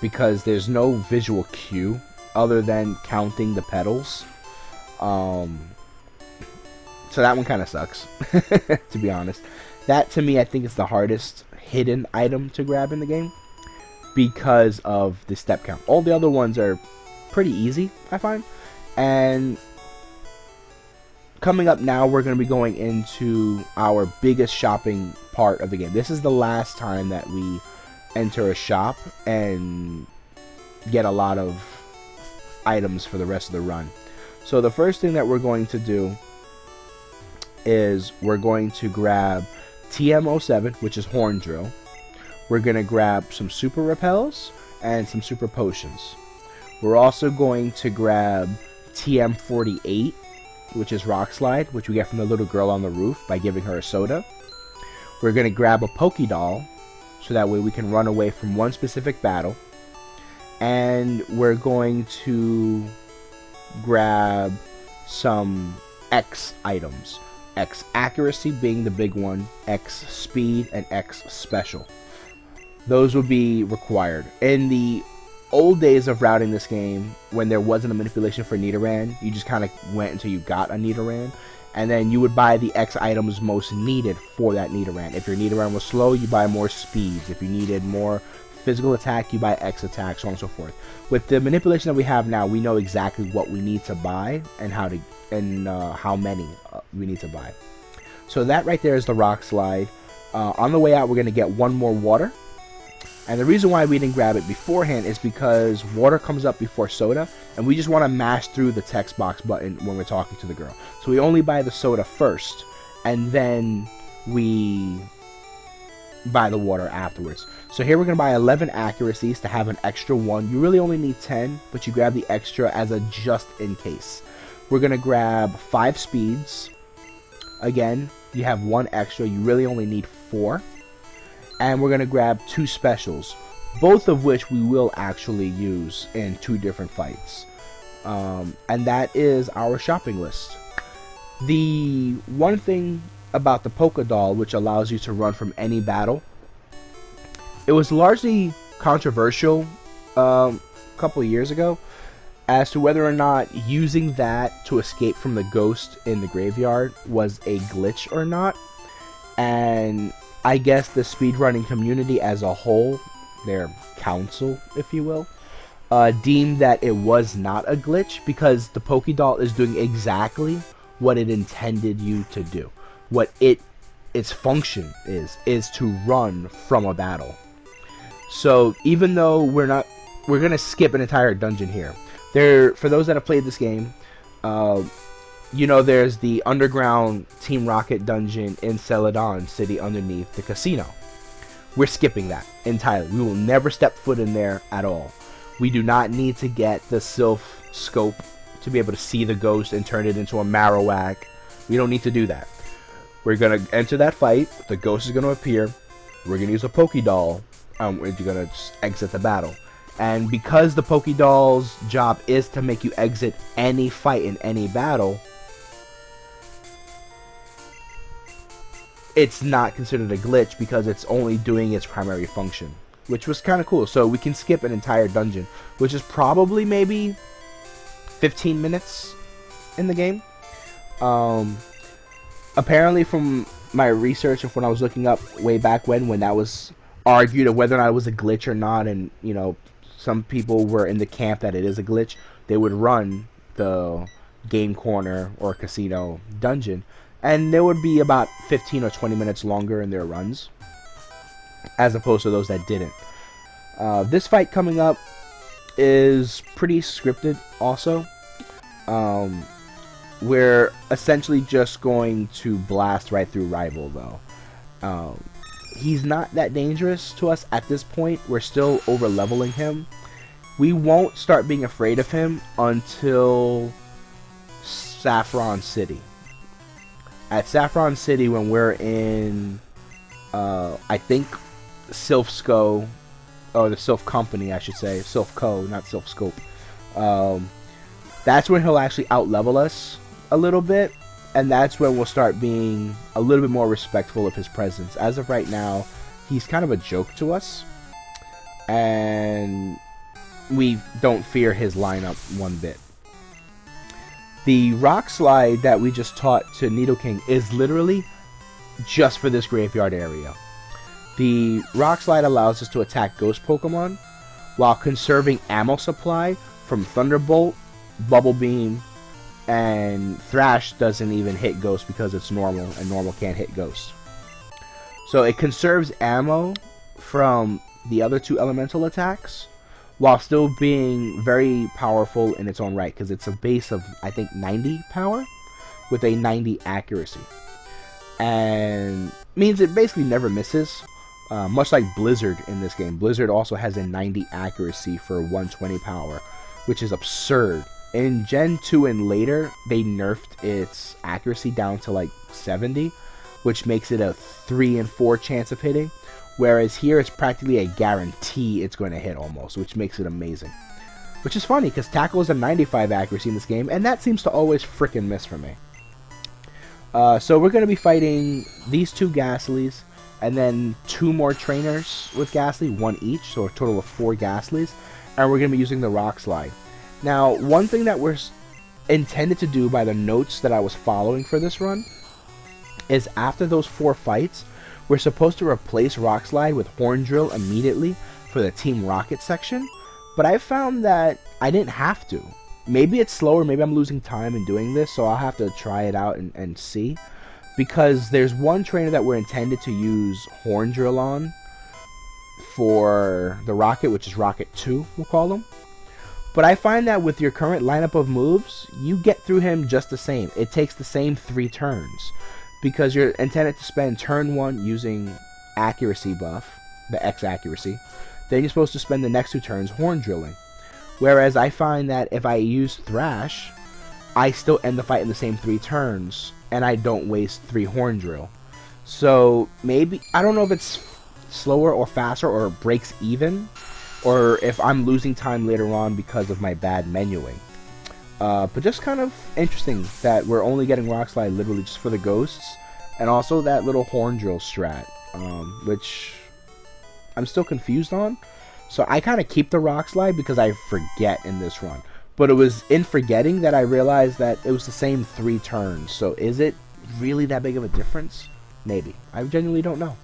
Because there's no visual cue other than counting the petals. So that one kind of sucks, to be honest. That, to me, I think is the hardest hidden item to grab in the game because of the step count. All the other ones are pretty easy, I find. And coming up now, we're going to be going into our biggest shopping part of the game. This is the last time that we enter a shop and get a lot of items for the rest of the run. So the first thing that we're going to do is we're going to grab TM07, which is Horn Drill. We're going to grab some Super Repels and some Super Potions. We're also going to grab TM48, which is Rock Slide, which we get from the little girl on the roof by giving her a soda. We're going to grab a Pokédoll, so that way we can run away from one specific battle. And we're going to grab some X items. X accuracy being the big one, X speed, and X special. Those would be required. In the old days of routing this game, when there wasn't a manipulation for Nidoran, you just kind of went until you got a Nidoran. And then you would buy the X items most needed for that Nidoran. If your Nidoran was slow, you buy more speeds. If you needed more physical attack, you buy X attack, so on and so forth. With the manipulation that we have now, we know exactly what we need to buy and how many we need to buy. So that right there is the Rock Slide. On the way out, we're going to get one more water. And the reason why we didn't grab it beforehand is because water comes up before soda, and we just want to mash through the text box button when we're talking to the girl. So we only buy the soda first, and then we buy the water afterwards. So here we're going to buy 11 accuracies to have an extra 1. You really only need 10, but you grab the extra as a just in case. We're going to grab 5 speeds. Again, you have 1 extra. You really only need 4. And we're going to grab 2 specials, both of which we will actually use in 2 different fights. And that is our shopping list. The one thing about the Pokédoll, which allows you to run from any battle, it was largely controversial a couple of years ago as to whether or not using that to escape from the ghost in the graveyard was a glitch or not. And I guess the speedrunning community as a whole, their council, if you will, deemed that it was not a glitch because the Pokédoll is doing exactly what it intended you to do. What its function is to run from a battle. So even though we're gonna skip an entire dungeon here. For those that have played this game, you know there's the underground Team Rocket dungeon in Celadon City underneath the casino. We're skipping that entirely. We will never step foot in there at all. We do not need to get the Sylph scope to be able to see the ghost and turn it into a Marowak. We don't need to do that. We're going to enter that fight. The ghost is going to appear. We're going to use a Pokédoll. We're going to exit the battle. And because the Pokédoll's job is to make you exit any fight in any battle, it's not considered a glitch because it's only doing its primary function, which was kind of cool. So we can skip an entire dungeon, which is probably maybe 15 minutes in the game. Apparently from my research of when I was looking up way back when that was argued of whether or not it was a glitch or not, and you know, some people were in the camp that it is a glitch, they would run the game corner or casino dungeon, and there would be about 15 or 20 minutes longer in their runs as opposed to those that didn't. This fight coming up is pretty scripted also. We're essentially just going to blast right through Rival though. He's not that dangerous to us at this point. We're still over leveling him. We won't start being afraid of him until Saffron City. At Saffron City, when we're in I think Sylphsco, or the Sylph Company I should say, Sylphco, not Sylphscope. That's when he'll actually out-level us a little bit, and that's when we'll start being a little bit more respectful of his presence. As of right now, he's kind of a joke to us, and we don't fear his lineup one bit. The Rock Slide that we just taught to Nidoking is literally just for this graveyard area. The Rock Slide allows us to attack Ghost Pokemon while conserving ammo supply from Thunderbolt, Bubble Beam, and Thrash doesn't even hit Ghost because it's normal, and normal can't hit Ghost. So it conserves ammo from the other two elemental attacks while still being very powerful in its own right, because it's a base of, I think, 90 power with a 90 accuracy. And means it basically never misses, much like Blizzard in this game. Blizzard also has a 90 accuracy for 120 power, which is absurd. In Gen 2 and later, they nerfed its accuracy down to like 70, which makes it a 3 and 4 chance of hitting. Whereas here, it's practically a guarantee it's going to hit almost, which makes it amazing. Which is funny, because Tackle is a 95 accuracy in this game, and that seems to always frickin' miss for me. So we're going to be fighting these two Ghastlies, and then 2 more trainers with Ghastly, 1 each, so a total of 4 Ghastlies. And we're going to be using the Rock Slide. Now, one thing that we're intended to do by the notes that I was following for this run is after those 4 fights, we're supposed to replace Rock Slide with Horn Drill immediately for the Team Rocket section, but I found that I didn't have to. Maybe it's slower, maybe I'm losing time in doing this, so I'll have to try it out and see. Because there's one trainer that we're intended to use Horn Drill on for the Rocket, which is Rocket 2, we'll call him. But I find that with your current lineup of moves, you get through him just the same. It takes the same 3 turns. Because you're intended to spend turn 1 using accuracy buff, the X accuracy. Then you're supposed to spend the next 2 turns horn drilling. Whereas I find that if I use Thrash, I still end the fight in the same 3 turns, and I don't waste 3 horn drill. So maybe, I don't know if it's slower or faster or breaks even, or if I'm losing time later on because of my bad menuing. But just kind of interesting that we're only getting Rock Slide literally just for the ghosts, and also that little horn drill strat, which I'm still confused on. So I kind of keep the Rock Slide because I forget in this run. But it was in forgetting that I realized that it was the same 3 turns. So is it really that big of a difference? Maybe. I genuinely don't know.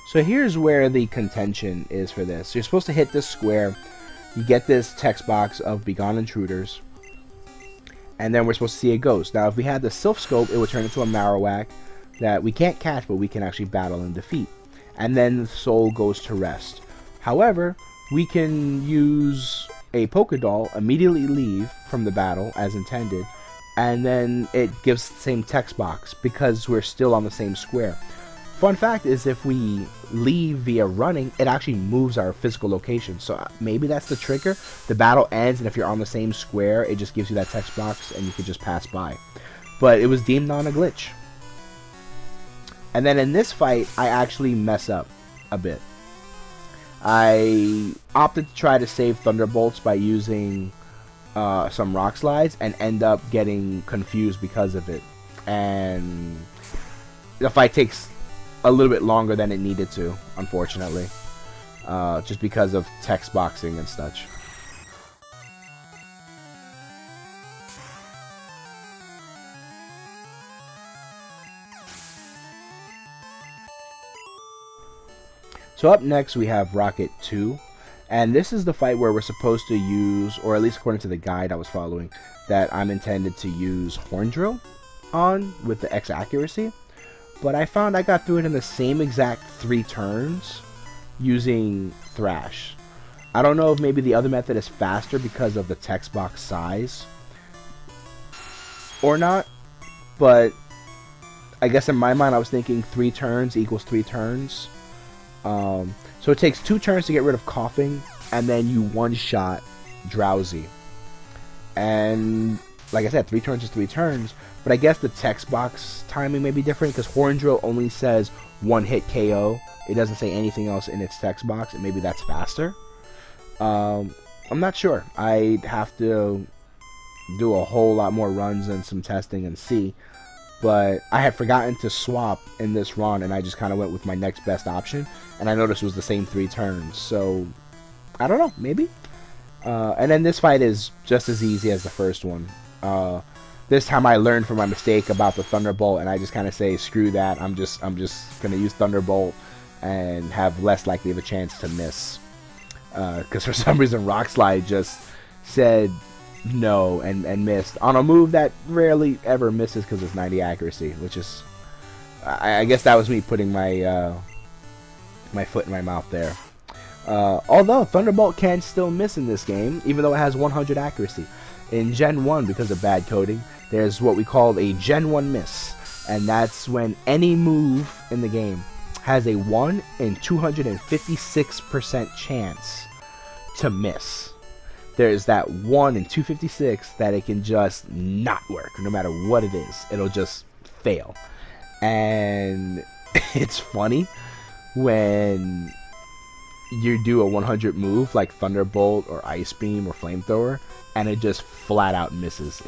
So here's where the contention is for this. You're supposed to hit this square, you get this text box of Begone Intruders, and then we're supposed to see a ghost. Now if we had the Sylph Scope, it would turn into a Marowak. that we can't catch, but we can actually battle and defeat. And then the soul goes to rest. However, we can use a Pokédoll, immediately leave from the battle as intended, and then it gives the same text box because we're still on the same square. Fun fact is, if we leave via running, it actually moves our physical location. So maybe that's the trigger. The battle ends, and if you're on the same square, it just gives you that text box, and you can just pass by. But it was deemed on a glitch. And then in this fight, I actually mess up a bit. I opted to try to save Thunderbolts by using some Rock Slides, and end up getting confused because of it. And the fight takes a little bit longer than it needed to, unfortunately. Just because of text boxing and such. So up next we have Rocket 2, and this is the fight where we're supposed to use, or at least according to the guide I was following, that I'm intended to use Horn Drill on with the X accuracy. But I found I got through it in the same exact 3 turns using Thrash. I don't know if maybe the other method is faster because of the text box size or not, but I guess in my mind I was thinking 3 turns equals 3 turns. So it takes 2 turns to get rid of Coughing, and then you one-shot Drowsy. And like I said, 3 turns is 3 turns, but I guess the text box timing may be different because Horn Drill only says 1-hit KO. It doesn't say anything else in its text box, and maybe that's faster. I'm not sure. I'd have to do a whole lot more runs and some testing and see. But I had forgotten to swap in this run, and I just kind of went with my next best option. And I noticed it was the same 3 turns. So, I don't know. Maybe. And then this fight is just as easy as the first one. This time I learned from my mistake about the Thunderbolt, and I just kind of say, screw that. I'm just gonna use Thunderbolt and have less likely of a chance to miss. Because for some reason Rock Slide just said no and missed on a move that rarely ever misses because it's 90 accuracy, which is, I guess that was me putting my my foot in my mouth there. Although Thunderbolt can still miss in this game, even though it has 100 accuracy. In Gen 1, because of bad coding, there's what we call a Gen 1 miss, and that's when any move in the game has a 1 in 256% chance to miss. There's that 1 in 256 that it can just not work, no matter what it is. It'll just fail. And it's funny when you do a 100 move like Thunderbolt or Ice Beam or Flamethrower, and it just flat out misses.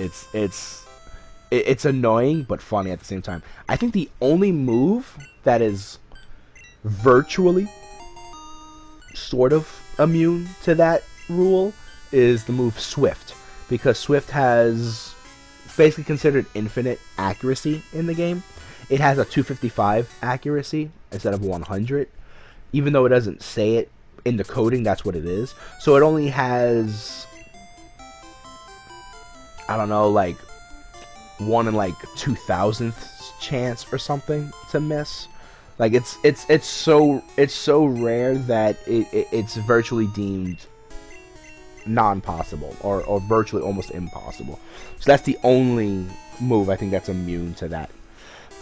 It's annoying but funny at the same time. I think the only move that is virtually sort of immune to that rule is the move Swift, because Swift has basically considered infinite accuracy in the game. It has a 255 accuracy instead of 100, even though it doesn't say it in the coding. That's what it is. So it only has, I don't know, like 1 in like 2,000th chance or something to miss. Like it's so rare that it's virtually deemed non-possible or virtually almost impossible. So that's the only move I think that's immune to that.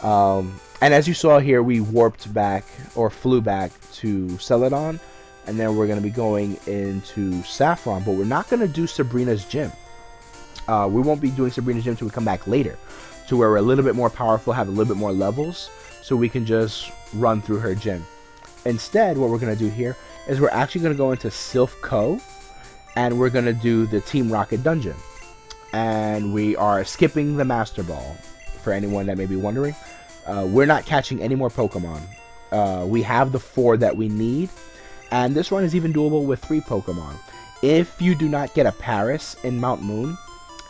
And as you saw here, we warped back or flew back to Celadon, and then we're going to be going into Saffron, but we're not going to do Sabrina's gym. We won't be doing Sabrina's gym until we come back later, to where we're a little bit more powerful, have a little bit more levels, so we can just run through her gym. Instead, what we're going to do here is we're actually going to go into Sylph Co, and we're going to do the Team Rocket dungeon. And we are skipping the Master Ball, for anyone that may be wondering. We're not catching any more Pokemon. We have the 4 that we need, and this run is even doable with 3 Pokemon. If you do not get a Paris in Mount Moon,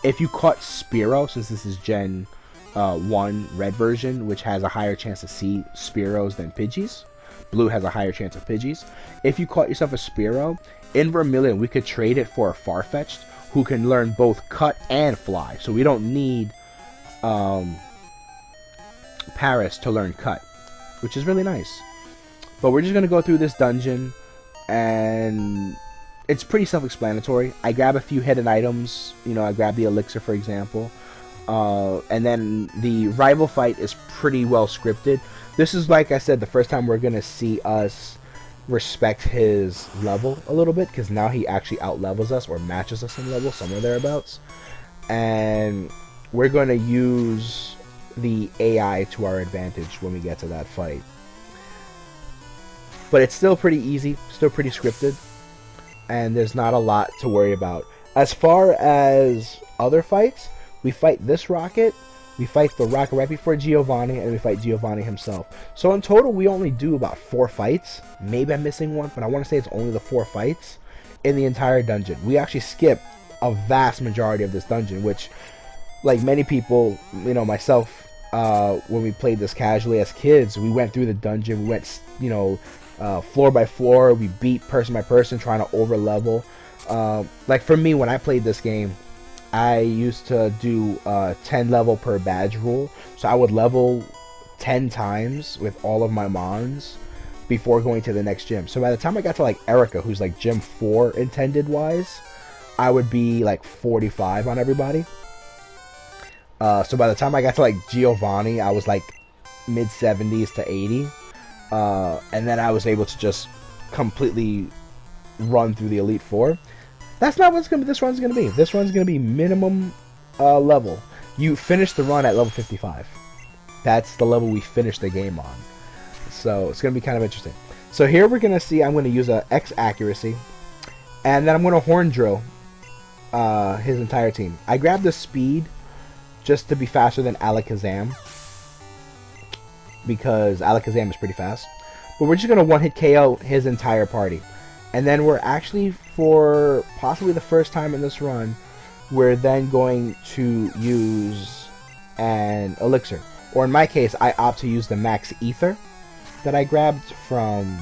if you caught Spearow, since this is Gen 1 red version, which has a higher chance to see Spearows than Pidgeys. Blue has a higher chance of Pidgeys. If you caught yourself a Spearow, in Vermilion we could trade it for a Farfetch'd who can learn both Cut and Fly. So we don't need Paris to learn Cut, which is really nice. But we're just going to go through this dungeon, and it's pretty self-explanatory. I grab a few hidden items. You know, I grab the elixir, for example. And then the rival fight is pretty well scripted. This is, like I said, the first time we're going to see us respect his level a little bit, because now he actually out-levels us or matches us in level, somewhere thereabouts. And we're going to use the AI to our advantage when we get to that fight. But it's still pretty easy, still pretty scripted, and there's not a lot to worry about. As far as other fights, we fight this rocket, we fight the rocket right before Giovanni, and we fight Giovanni himself. So in total, we only do about 4 fights. Maybe I'm missing one, but I want to say it's only the 4 fights in the entire dungeon. We actually skip a vast majority of this dungeon, which, like many people, you know, myself, when we played this casually as kids, we went through the dungeon, we went, you know, floor by floor, we beat person by person, trying to over level. Like for me, when I played this game, I used to do 10 level per badge rule, so I would level 10 times with all of my mons before going to the next gym. So by the time I got to like Erica, who's like gym 4 intended wise, I would be like 45 on everybody. So by the time I got to like Giovanni, I was like mid 70s to 80. And then I was able to just completely run through the Elite Four. That's not what this run's going to be. This run's going to be minimum level. You finish the run at level 55. That's the level we finished the game on. So it's going to be kind of interesting. So here we're going to see I'm going to use a X accuracy. And then I'm going to horn drill his entire team. I grabbed the speed just to be faster than Alakazam, because Alakazam is pretty fast. But we're just going to one-hit KO his entire party. And then we're actually, for possibly the first time in this run, we're then going to use an elixir. Or in my case, I opt to use the max ether that I grabbed from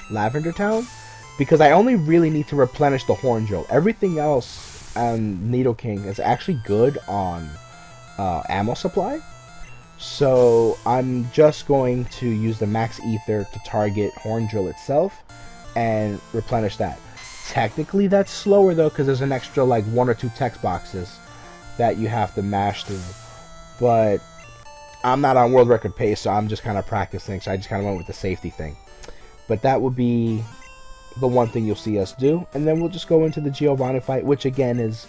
Lavender Town, because I only really need to replenish the horn drill. Everything else on Needle King is actually good on ammo supply. So I'm just going to use the max ether to target horn drill itself and replenish that. Technically that's slower though, because there's an extra like 1 or 2 text boxes that you have to mash through. But I'm not on world record pace, so I'm just kind of practicing, so I just kind of went with the safety thing. But that would be the one thing you'll see us do, and then we'll just go into the Giovanni fight, which again is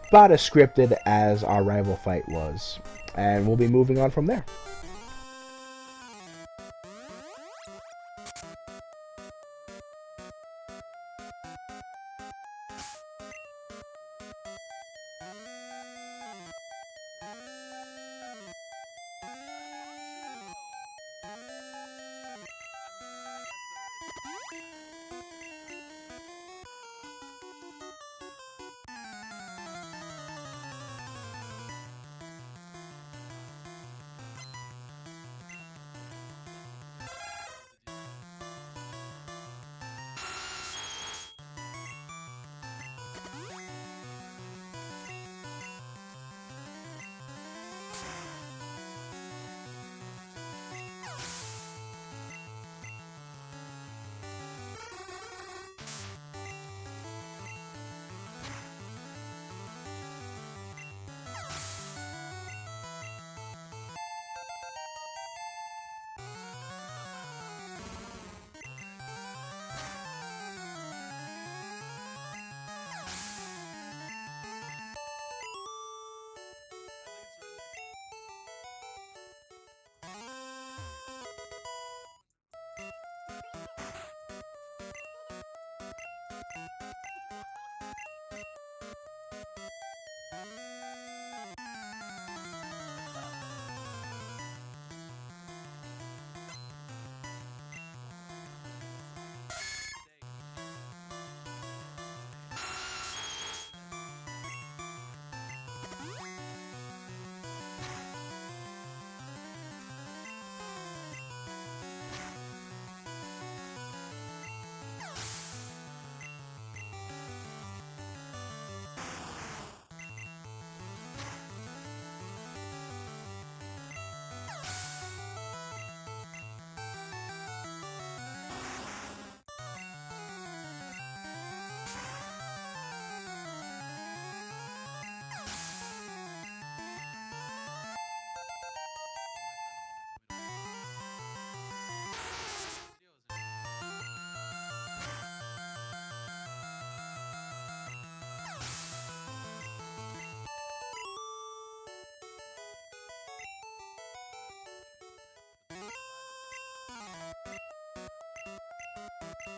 about as scripted as our rival fight was, and we'll be moving on from there. Stick around, okay?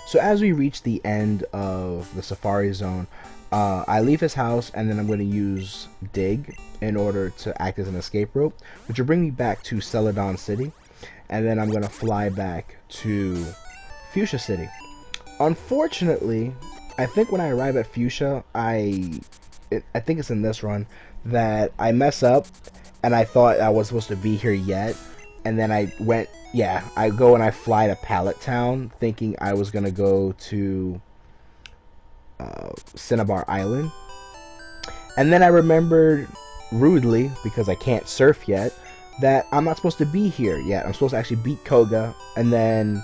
So as we reach the end of the Safari Zone, I leave his house, and then I'm going to use Dig in order to act as an escape rope, which will bring me back to Celadon City, and then I'm going to fly back to Fuchsia City. Unfortunately, I think when I arrive at Fuchsia, I think it's in this run, that I mess up, and I thought I was supposed to be here yet, and then I go and I fly to Pallet Town, thinking I was going to go to Cinnabar Island, and then I remembered rudely, because I can't surf yet, that I'm not supposed to be here yet. I'm supposed to actually beat Koga and then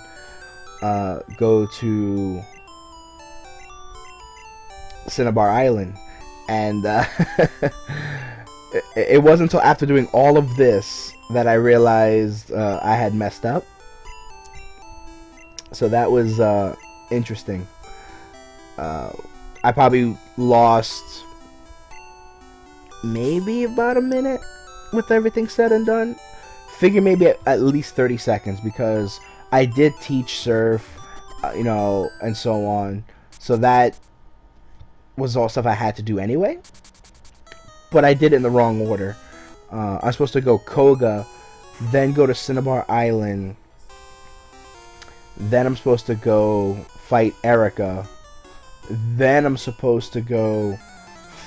go to Cinnabar Island, and it wasn't until after doing all of this that I realized I had messed up. So that was interesting. I probably lost maybe about a minute with everything said and done. Figure maybe at least 30 seconds, because I did teach surf, and so on. So that was all stuff I had to do anyway. But I did it in the wrong order. I'm supposed to go Koga, then go to Cinnabar Island, then I'm supposed to go fight Erica, then I'm supposed to go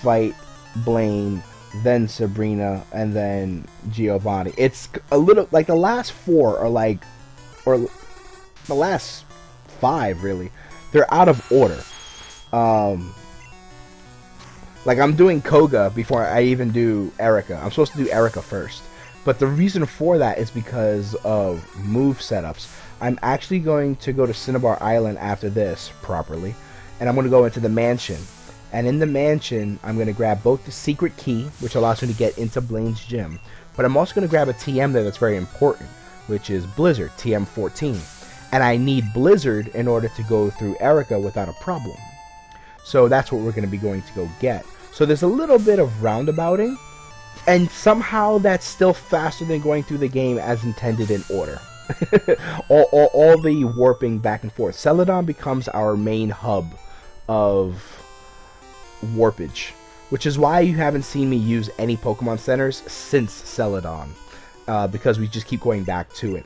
fight Blaine, then Sabrina, and then Giovanni. It's a little like the last four are like, or the last five really, they're out of order. Like I'm doing Koga before I even do Erica. I'm supposed to do Erica first. But the reason for that is because of move setups. I'm actually going to go to Cinnabar Island after this properly, and I'm going to go into the mansion. And in the mansion, I'm going to grab both the secret key, which allows me to get into Blaine's gym, but I'm also going to grab a TM there that's very important, which is Blizzard, TM14. And I need Blizzard in order to go through Erica without a problem. So that's what we're going to be going to go get. So there's a little bit of roundabouting, and somehow that's still faster than going through the game as intended in order. all the warping back and forth. Celadon becomes our main hub of warpage, which is why you haven't seen me use any Pokemon Centers since Celadon, because we just keep going back to it.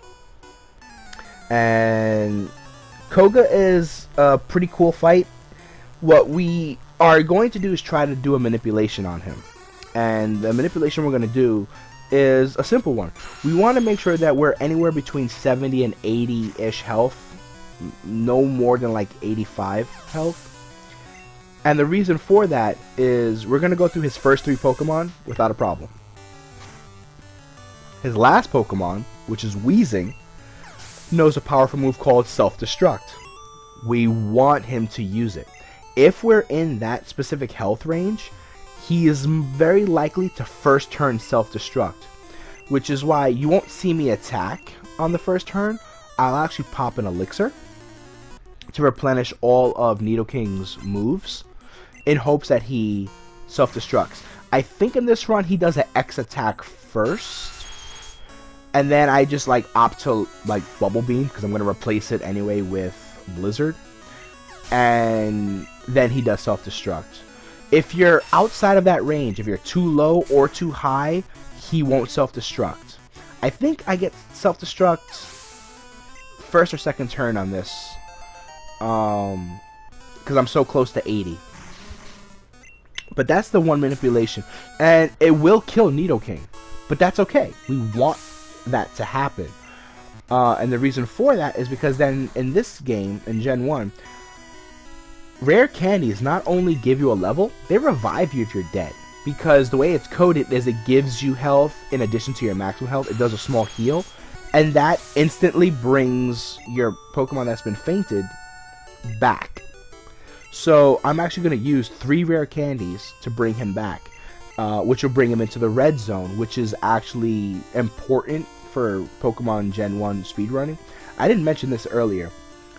And Koga is a pretty cool fight. What we are going to do is try to do a manipulation on him, and the manipulation we're going to do is a simple one. We want to make sure that we're anywhere between 70 and 80-ish health, no more than like 85 health. And the reason for that is we're going to go through his first 3 Pokemon without a problem. His last Pokemon, which is Weezing, knows a powerful move called Self-Destruct. We want him to use it. If we're in that specific health range, he is very likely to first turn Self-Destruct, which is why you won't see me attack on the first turn. I'll actually pop an Elixir to replenish all of Nidoking's moves in hopes that he self-destructs. I think in this run he does an X-Acc first, and then I just like opt to like Bubble Beam because I'm going to replace it anyway with Blizzard, and then he does self-destruct. If you're outside of that range, if you're too low or too high, he won't self-destruct. I think I get self-destruct first or second turn on this, because I'm so close to 80. But that's the one manipulation, and it will kill Nidoking, but that's okay. We want that to happen, and the reason for that is because then in this game, in Gen 1, rare candies not only give you a level, they revive you if you're dead. Because the way it's coded is it gives you health in addition to your maximum health. It does a small heal, and that instantly brings your Pokemon that's been fainted back. So I'm actually going to use 3 rare candies to bring him back, which will bring him into the red zone, which is actually important for Pokemon Gen 1 speedrunning. I didn't mention this earlier,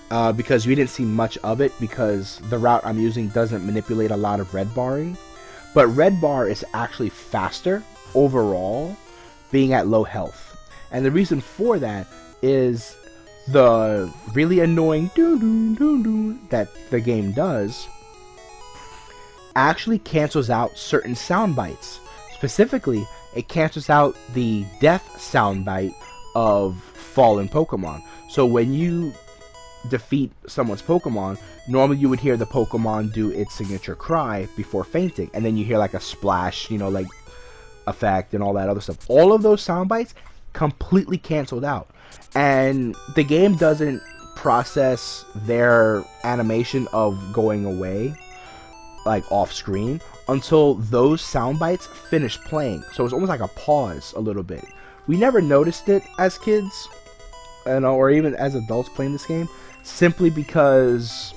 because we didn't see much of it, because the route I'm using doesn't manipulate a lot of red barring. But red bar is actually faster overall, being at low health. And the reason for that is the really annoying doo-doo-doo-doo that the game does actually cancels out certain sound bites. Specifically, it cancels out the death soundbite of fallen Pokemon. So when you defeat someone's Pokemon, normally you would hear the Pokemon do its signature cry before fainting, and then you hear like a splash, you know, like effect and all that other stuff. All of those sound bites completely canceled out, and the game doesn't process their animation of going away like off screen until those sound bites finish playing. So it's almost like a pause a little bit. We never noticed it as kids, or even as adults playing this game, simply because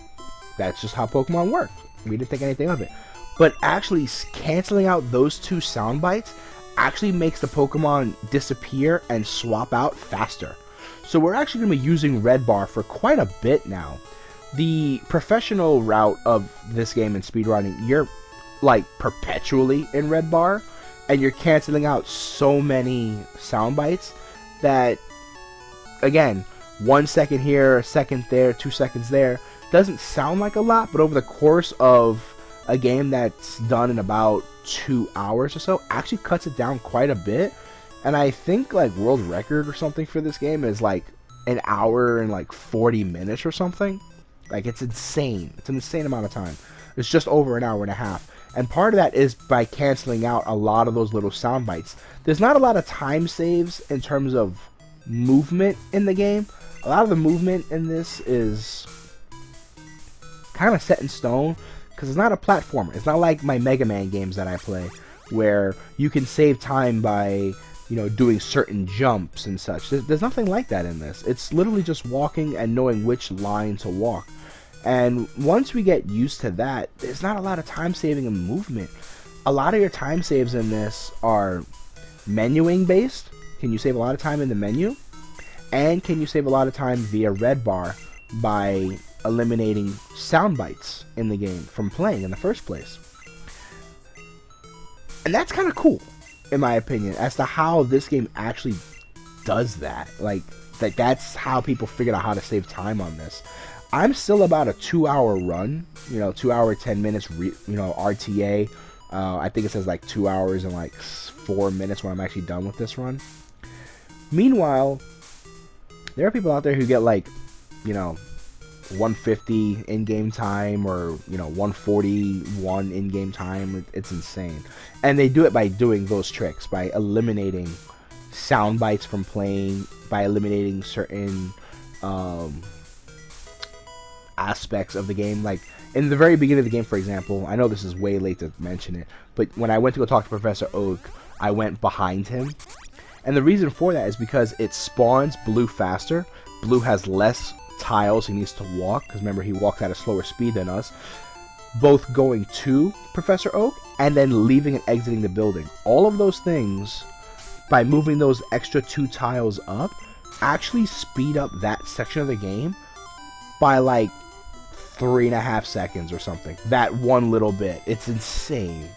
that's just how Pokemon work. We didn't think anything of it. But actually canceling out those two sound bites actually makes the Pokemon disappear and swap out faster. So we're actually going to be using Red Bar for quite a bit now. The professional route of this game in speedrunning, you're like perpetually in Red Bar, and you're canceling out so many sound bites that, again, 1 second here, a second there, 2 seconds there, doesn't sound like a lot, but over the course of a game that's done in about 2 hours or so, actually cuts it down quite a bit. And I think like world record or something for this game is like an hour and like 40 minutes or something. Like, it's insane. It's an insane amount of time. It's just over an hour and a half. And part of that is by canceling out a lot of those little sound bites. There's not a lot of time saves in terms of movement in the game. A lot of the movement in this is kind of set in stone, because it's not a platformer. It's not like my Mega Man games that I play, where you can save time by, you know, doing certain jumps and such. There's nothing like that in this. It's literally just walking and knowing which line to walk. And once we get used to that, there's not a lot of time saving in movement. A lot of your time saves in this are menuing based. Can you save a lot of time in the menu? And can you save a lot of time via Red Bar by eliminating sound bites in the game from playing in the first place? And that's kind of cool, in my opinion, as to how this game actually does that. Like that's how people figured out how to save time on this. I'm still about a 2-hour run, 2 hour 10 minutes, RTA. I think it says like 2 hours and like 4 minutes when I'm actually done with this run. Meanwhile, there are people out there who get like, 150 in-game time or 141 in-game time. It's insane. And they do it by doing those tricks, by eliminating sound bites from playing, by eliminating certain aspects of the game. Like in the very beginning of the game, for example, I know this is way late to mention it, but when I went to go talk to Professor Oak, I went behind him. And the reason for that is because it spawns Blue faster. Blue has less tiles he needs to walk, because remember, he walks at a slower speed than us. Both going to Professor Oak and then leaving and exiting the building. All of those things, by moving those extra 2 tiles up, actually speed up that section of the game by like 3.5 seconds or something. That one little bit. It's insane.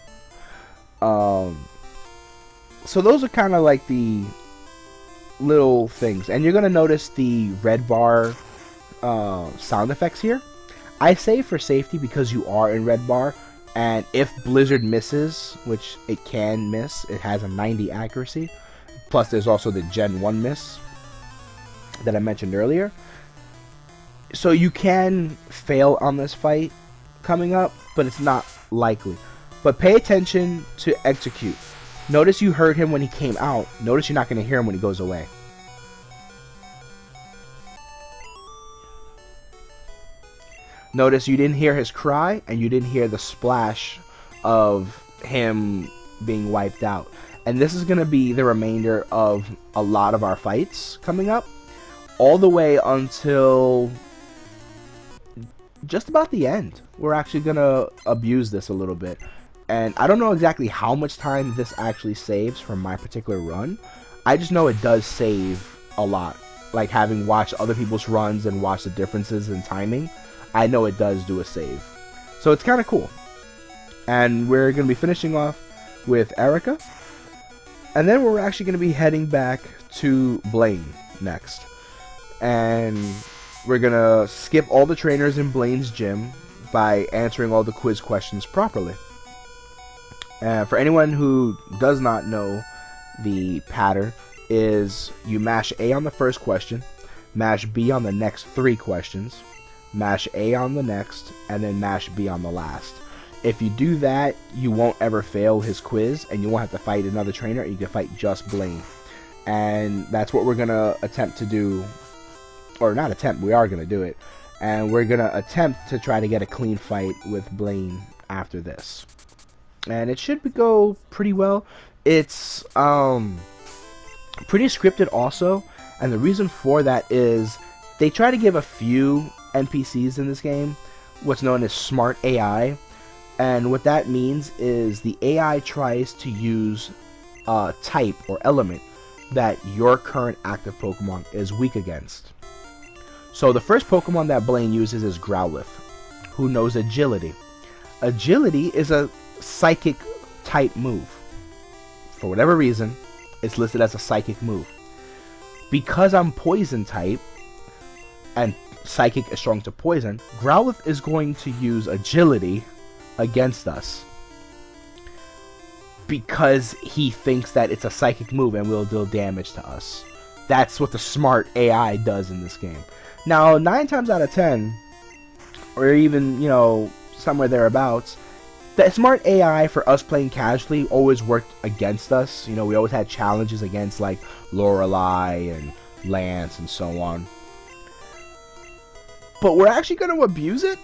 So those are kind of like the little things. And you're going to notice the Red Bar sound effects here. I say for safety because you are in Red Bar, and if Blizzard misses, which it can miss, it has a 90 accuracy. Plus there's also the Gen 1 miss that I mentioned earlier. So you can fail on this fight coming up, but it's not likely. But pay attention to X-Acc. Notice you heard him when he came out. Notice you're not going to hear him when he goes away. Notice you didn't hear his cry, and you didn't hear the splash of him being wiped out. And this is going to be the remainder of a lot of our fights coming up, all the way until just about the end. We're actually going to abuse this a little bit. And I don't know exactly how much time this actually saves from my particular run. I just know it does save a lot. Like, having watched other people's runs and watched the differences in timing, I know it does do a save. So it's kind of cool. And we're going to be finishing off with Erica. And then we're actually going to be heading back to Blaine next. and we're gonna skip all the trainers in Blaine's gym by answering all the quiz questions properly. For anyone who does not know, the pattern is you mash A on the first question, mash B on the next 3 questions, mash A on the next, and then mash B on the last. If you do that, you won't ever fail his quiz, and you won't have to fight another trainer. You can fight just Blaine. And that's what we're going to attempt to do, or not attempt, we are going to do it. And we're going to attempt to try to get a clean fight with Blaine after this. And it should go pretty well. It's pretty scripted also, and the reason for that is they try to give a few NPCs in this game what's known as smart AI, and what that means is the AI tries to use a type or element that your current active Pokemon is weak against. So the first Pokemon that Blaine uses is Growlithe, who knows Agility. Agility is a psychic type move. For whatever reason, it's listed as a psychic move. Because I'm poison type, and psychic is strong to poison, Growlithe is going to use Agility against us. Because he thinks that it's a psychic move and will deal damage to us. That's what the smart AI does in this game. Now, 9 times out of 10, or even, you know, somewhere thereabouts, the smart AI for us playing casually always worked against us. You know, we always had challenges against like Lorelei and Lance and so on. But we're actually going to abuse it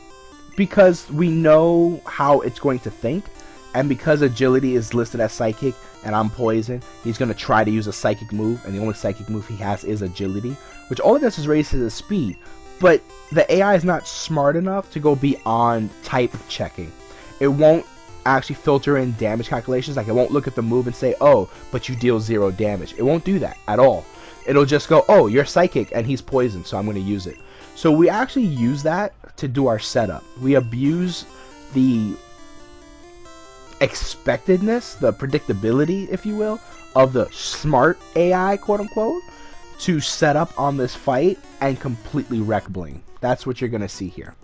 because we know how it's going to think. And because Agility is listed as Psychic and I'm Poison, he's going to try to use a Psychic move. And the only Psychic move he has is Agility, which all it does is raise his speed. But the AI is not smart enough to go beyond type checking. It won't actually filter in damage calculations. Like, it won't look at the move and say, oh, but you deal 0 damage. It won't do that at all. It'll just go, oh, you're Psychic and he's Poison, so I'm going to use it. So we actually use that to do our setup. We abuse the expectedness, the predictability, if you will, of the smart AI, quote unquote, to set up on this fight and completely wreck Blaine. That's what you're going to see here.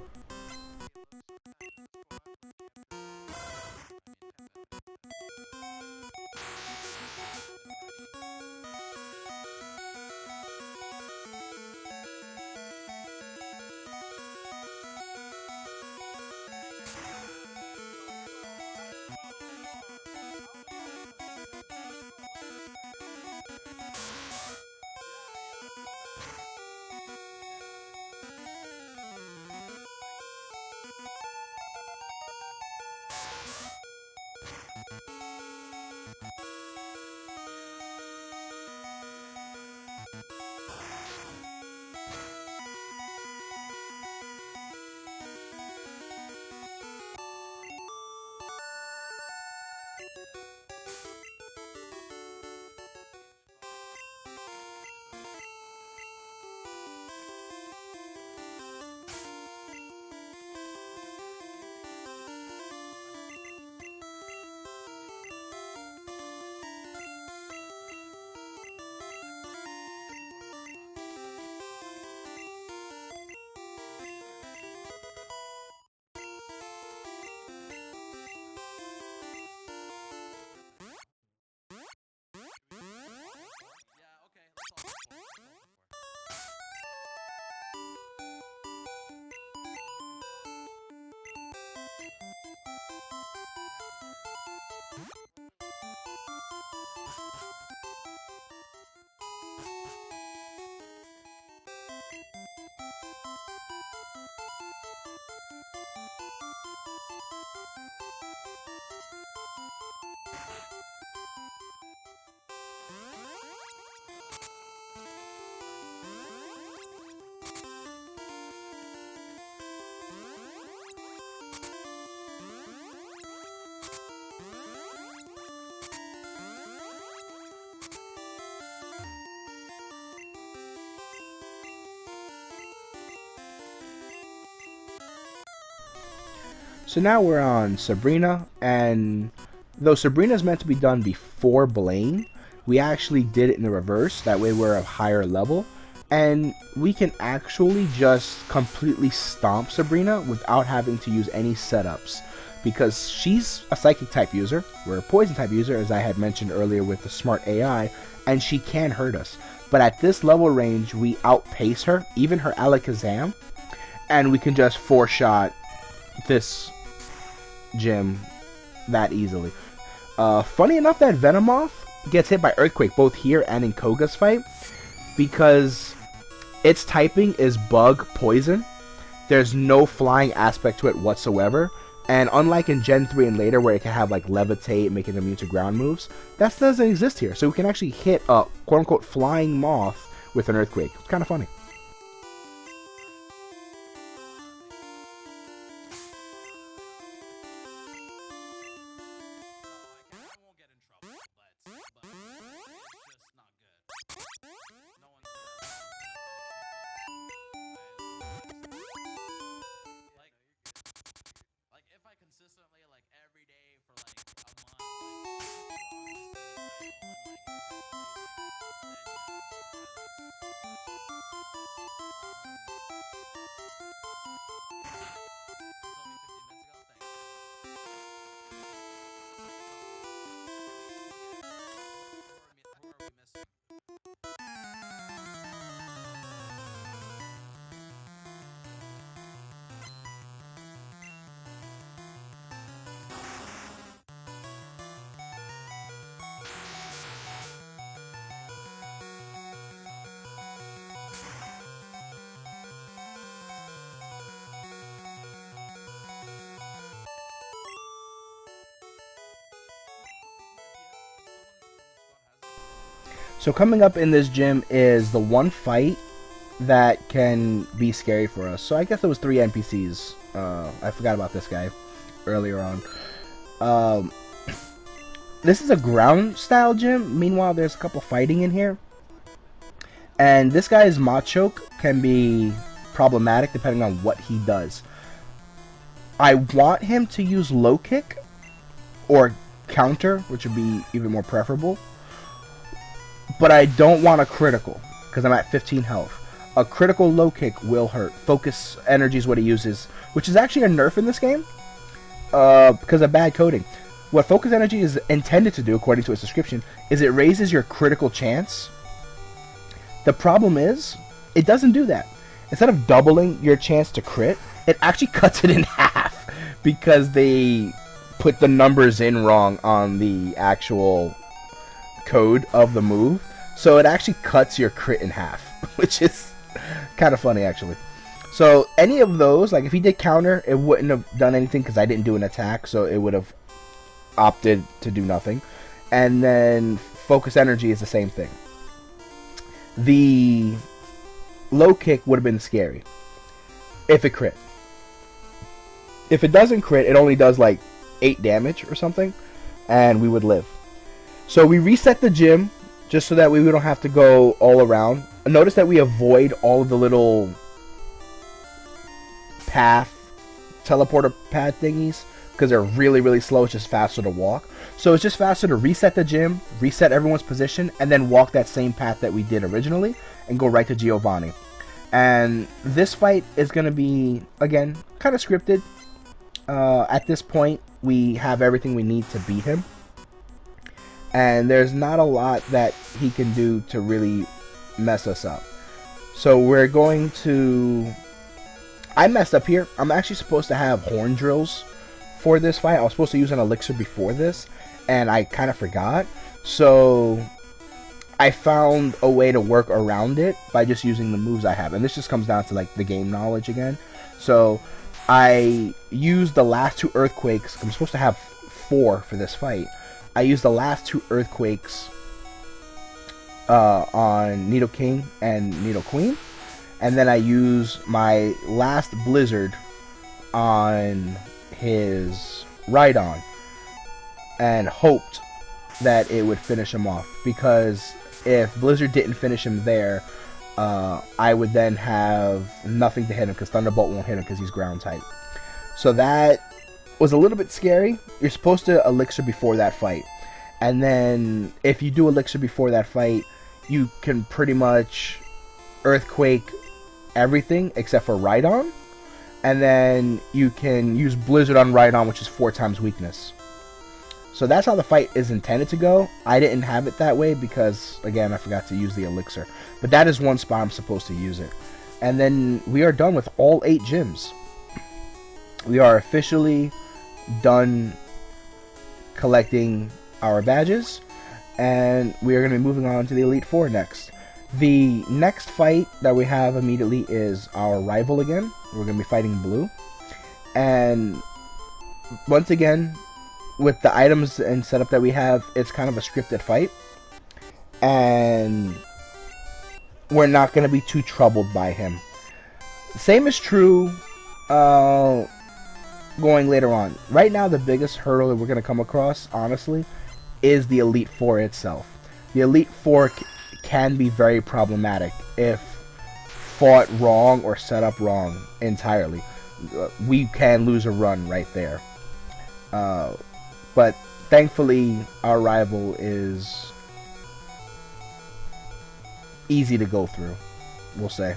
So now we're on Sabrina, and though Sabrina is meant to be done before Blaine, we actually did it in the reverse. That way we're a higher level, And we can actually just completely stomp Sabrina without having to use any setups. Because she's a Psychic type user, we're a Poison type user, as I had mentioned earlier with the smart AI, and she can hurt us. But at this level range, we outpace her, even her Alakazam, and we can just 4-shot this gym that easily. Funny enough that Venomoth gets hit by Earthquake both here and in Koga's fight, because its typing is Bug Poison. There's no flying aspect to it whatsoever, and unlike in Gen 3 and later where it can have like Levitate, making immune to ground moves, that doesn't exist here. So we can actually hit a quote-unquote flying moth with an Earthquake. It's kind of funny. So coming up in this gym is the one fight that can be scary for us. So I guess there was 3 NPCs. I forgot about this guy earlier on. This is a ground style gym. Meanwhile, there's a couple fighting in here. And this guy's Machoke can be problematic depending on what he does. I want him to use low kick or counter, which would be even more preferable. But I don't want a critical, because I'm at 15 health. A critical low kick will hurt. Focus energy is what he uses, which is actually a nerf in this game, because of bad coding. What focus energy is intended to do, according to its description, is it raises your critical chance. The problem is, it doesn't do that. Instead of doubling your chance to crit, it actually cuts it in half, because they put the numbers in wrong on the actual code of the move, so it actually cuts your crit in half, which is kind of funny actually. So any of those, like if he did counter, it wouldn't have done anything because I didn't do an attack, so it would have opted to do nothing. And then focus energy is the same thing. The low kick would have been scary if it crit. If it doesn't crit, it only does like 8 damage or something, and we would live. So we reset the gym just so that we don't have to go all around. Notice that we avoid all of the little path, teleporter path thingies, because they're really, really slow. It's just faster to walk. So it's just faster to reset the gym, reset everyone's position, and then walk that same path that we did originally and go right to Giovanni. And this fight is going to be, again, kind of scripted. At this point, we have everything we need to beat him. And there's not a lot that he can do to really mess us up. So we're going to... I messed up here. I'm actually supposed to have horn drills for this fight. I was supposed to use an elixir before this, and I kind of forgot. So I found a way to work around it by just using the moves I have. And this just comes down to like the game knowledge again. So I used the last 2 earthquakes. I'm supposed to have 4 for this fight. I used the last 2 earthquakes on Nidoking and Nidoqueen, and then I used my last blizzard on his Rhydon and hoped that it would finish him off, because if blizzard didn't finish him there, I would then have nothing to hit him, because Thunderbolt won't hit him because he's ground type. So that was a little bit scary. You're supposed to elixir before that fight, and then if you do elixir before that fight, you can pretty much Earthquake, everything except for Rhydon. And then you can use Blizzard on Rhydon, which is 4 times weakness. So that's how the fight is intended to go. I didn't have it that way because, again, I forgot to use the elixir. But that is one spot I'm supposed to use it. And then we are done with all 8 gyms. We are officially done collecting our badges. And we are going to be moving on to the Elite Four next. The next fight that we have immediately is our rival again. We're going to be fighting Blue. And once again, with the items and setup that we have, it's kind of a scripted fight. And we're not going to be too troubled by him. The same is true going later on. Right now, the biggest hurdle that we're going to come across, honestly, is the Elite Four itself. The Elite Four can be very problematic if fought wrong or set up wrong entirely. We can lose a run right there. But thankfully, our rival is easy to go through, we'll say.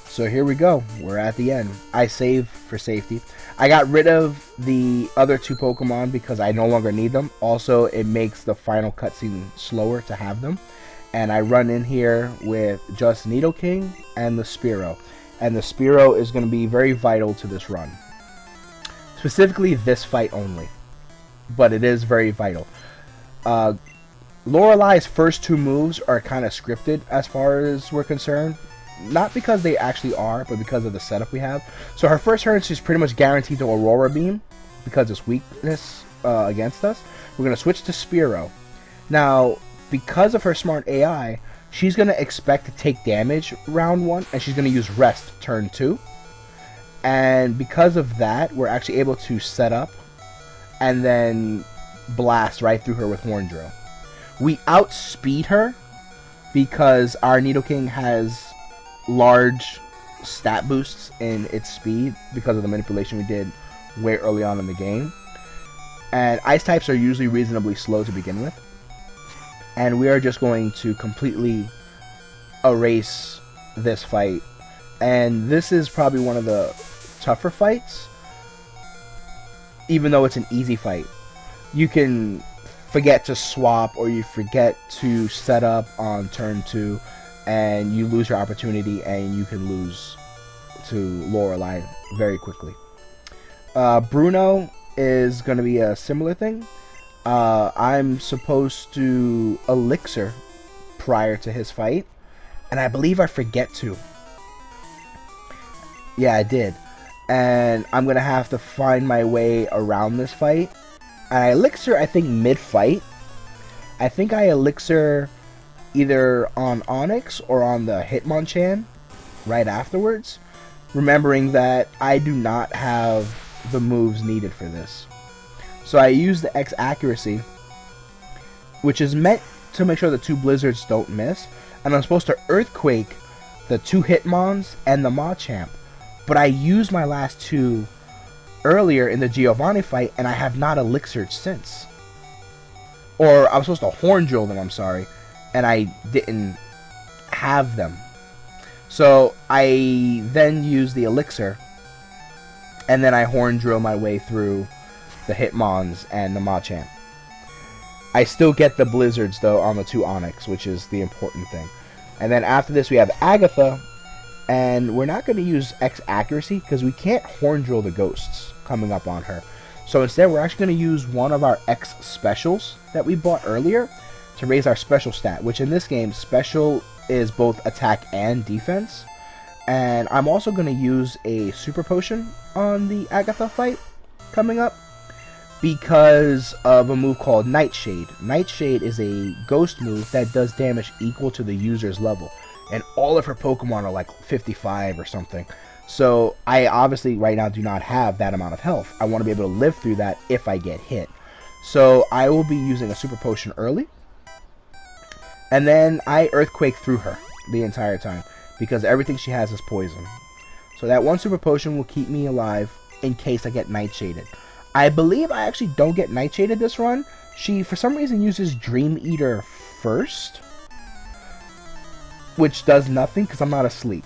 So here we go. We're at the end. I saved for safety. I got rid of the other two Pokemon because I no longer need them. Also, it makes the final cutscene slower to have them. And I run in here with just Nidoking and the Spearow. And the Spearow is going to be very vital to this run. Specifically this fight only. But it is very vital. Lorelei's first two moves are kind of scripted as far as we're concerned. Not because they actually are, but because of the setup we have. So her first turn, she's pretty much guaranteed to Aurora Beam because it's weakness against us. We're going to switch to Spearow. Now, because of her smart AI, she's going to expect to take damage round 1, and she's going to use Rest turn 2. And because of that, we're actually able to set up and then blast right through her with Horn Drill. We outspeed her because our Nidoking has large stat boosts in its speed because of the manipulation we did way early on in the game. And ice types are usually reasonably slow to begin with. And we are just going to completely erase this fight. And this is probably one of the tougher fights, even though it's an easy fight. You can forget to swap, or you forget to set up on turn 2, and you lose your opportunity, and you can lose to Lorelei very quickly. Bruno is going to be a similar thing. I'm supposed to Elixir prior to his fight, and I believe I forget to. Yeah, I did. And I'm going to have to find my way around this fight. And I Elixir, I think, mid-fight. I think I Elixir either on Onyx or on the Hitmonchan right afterwards, remembering that I do not have the moves needed for this. So I use the X accuracy, which is meant to make sure the 2 Blizzards don't miss, and I'm supposed to Earthquake the 2 Hitmons and the Machamp, but I used my last 2 earlier in the Giovanni fight, and I have not elixired since. or I was supposed to horn drill them, I'm sorry, and I didn't have them. So I then used the elixir, and then I horn drill my way through the Hitmons and the Machamp. I still get the Blizzards though on the 2 Onix, which is the important thing. And then after this we have Agatha, and we're not going to use X accuracy because we can't horn drill the ghosts coming up on her. So instead we're actually going to use one of our X specials that we bought earlier to raise our special stat, which in this game special is both attack and defense. And I'm also going to use a super potion on the Agatha fight coming up because of a move called Nightshade. Nightshade is a ghost move that does damage equal to the user's level, and all of her Pokemon are like 55 or something. So I obviously right now do not have that amount of health. I want to be able to live through that if I get hit. So I will be using a super potion early, and then I Earthquake through her the entire time because everything she has is poison. So that one super potion will keep me alive in case I get Nightshaded. I believe I actually don't get Nightshaded this run. She, for some reason, uses Dream Eater first, which does nothing because I'm not asleep.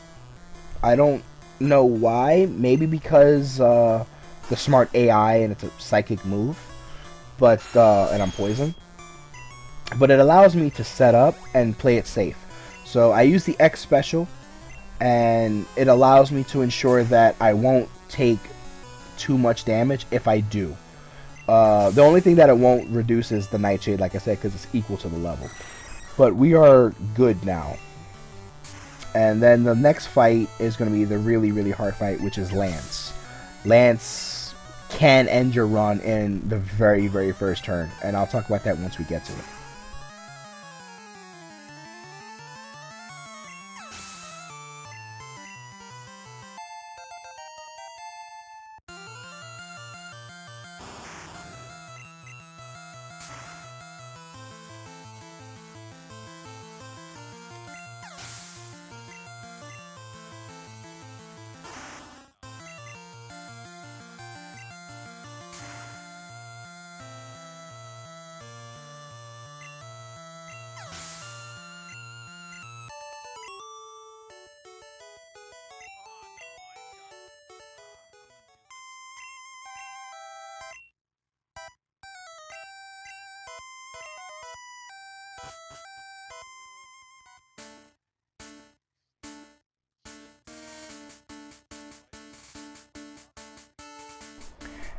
I don't know why. Maybe because the smart AI and it's a psychic move, but and I'm poisoned. But it allows me to set up and play it safe. So I use the X special, and it allows me to ensure that I won't take too much damage if I do. The only thing that it won't reduce is the Nightshade, like I said, because it's equal to the level. But we are good now. And then the next fight is going to be the really, really hard fight, which is Lance. Lance can end your run in the very, very first turn, and I'll talk about that once we get to it.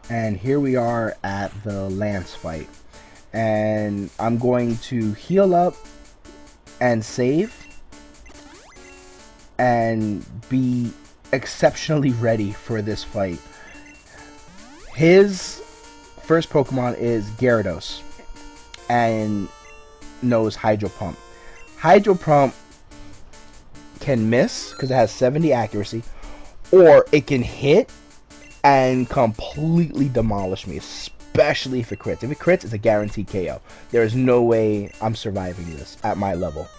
And here we are at the Lance fight, and I'm going to heal up and save and be exceptionally ready for this fight. His first Pokemon is Gyarados and knows Hydro Pump. Hydro Pump can miss because it has 70 accuracy, or it can hit and completely demolish me, especially if it crits. If it crits, it's a guaranteed KO. There is no way I'm surviving this at my level.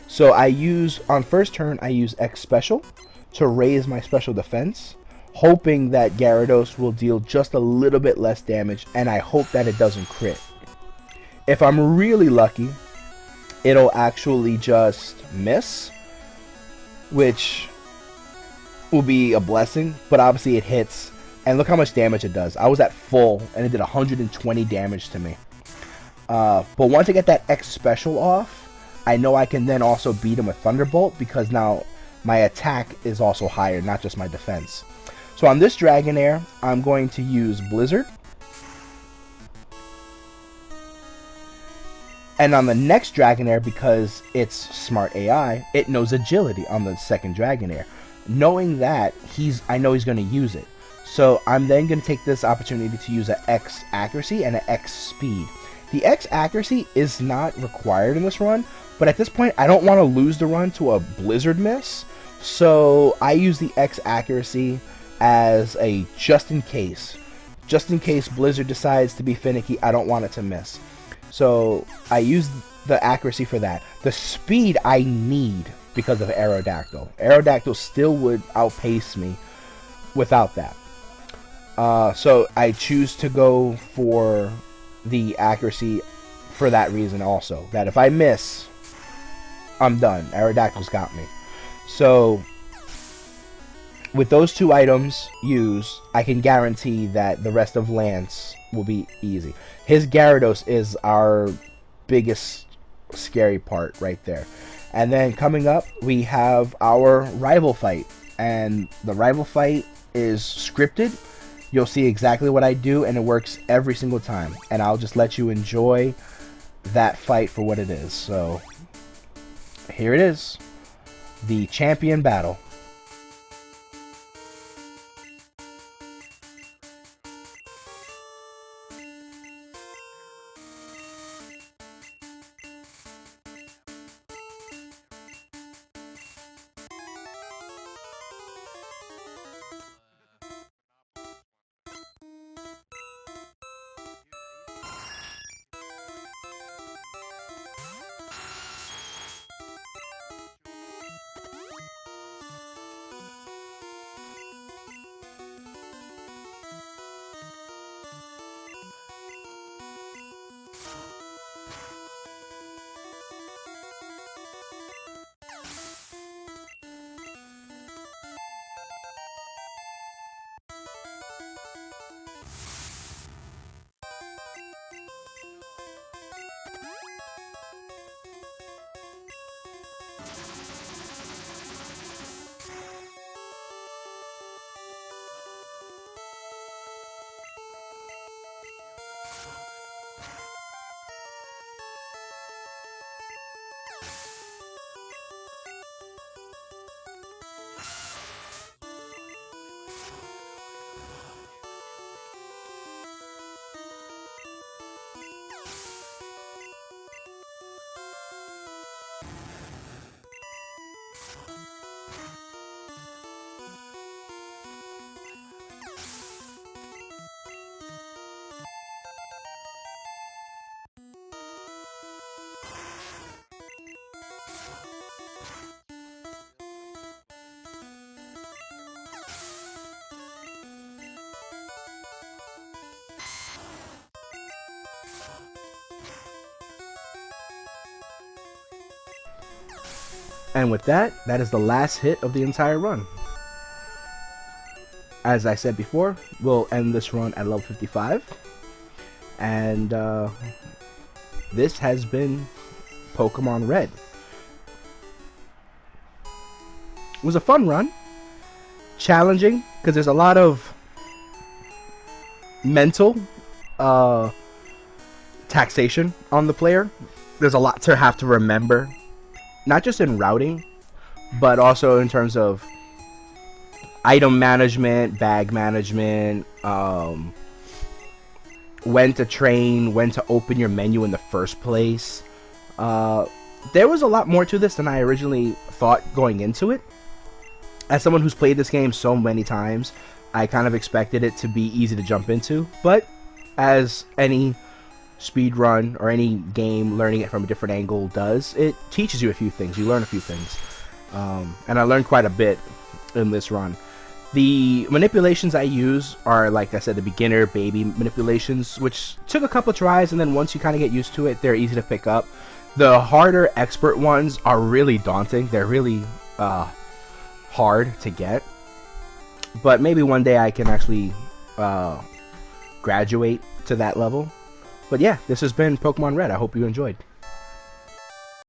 So I use, on first turn, I use X Special to raise my special defense, hoping that Gyarados will deal just a little bit less damage, and I hope that it doesn't crit. If I'm really lucky, it'll actually just miss, which will be a blessing, but obviously it hits, and look how much damage it does. I was at full, and it did 120 damage to me. But once I get that X Special off, I know I can then also beat him with Thunderbolt, because now my attack is also higher, not just my defense. So on this Dragonair, I'm going to use Blizzard. And on the next Dragonair, because it's smart AI, it knows Agility on the second Dragonair. Knowing that, I know he's going to use it. So I'm then going to take this opportunity to use an X accuracy and an X speed. The X accuracy is not required in this run, but at this point I don't want to lose the run to a Blizzard miss. So I use the X accuracy as a just in case. Just in case Blizzard decides to be finicky, I don't want it to miss. So I use the accuracy for that. The speed I need because of Aerodactyl. Aerodactyl still would outpace me without that. So I choose to go for the accuracy for that reason also. That if I miss, I'm done. Aerodactyl's got me. So with those 2 items used, I can guarantee that the rest of Lance will be easy. His Gyarados is our biggest scary part right there. And then coming up, we have our rival fight. And the rival fight is scripted. You'll see exactly what I do, and it works every single time. And I'll just let you enjoy that fight for what it is. So here it is. The champion battle. And with that, that is the last hit of the entire run. As I said before, we'll end this run at level 55. And this has been Pokemon Red. It was a fun run. Challenging, because there's a lot of mental taxation on the player. There's a lot to have to remember. Not just in routing, but also in terms of item management, bag management, when to train, when to open your menu in the first place. There was a lot more to this than I originally thought going into it. As someone who's played this game so many times, I kind of expected it to be easy to jump into. But as any speed run or any game learning it from a different angle does, it teaches you a few things. You learn a few things. And I learned quite a bit in this run. The manipulations I use are, like I said, the beginner baby manipulations, which took a couple tries, and then once you kind of get used to it, they're easy to pick up. The harder expert ones are really daunting. They're really hard to get. But maybe one day I can actually graduate to that level. But yeah, this has been Pokemon Red. I hope you enjoyed.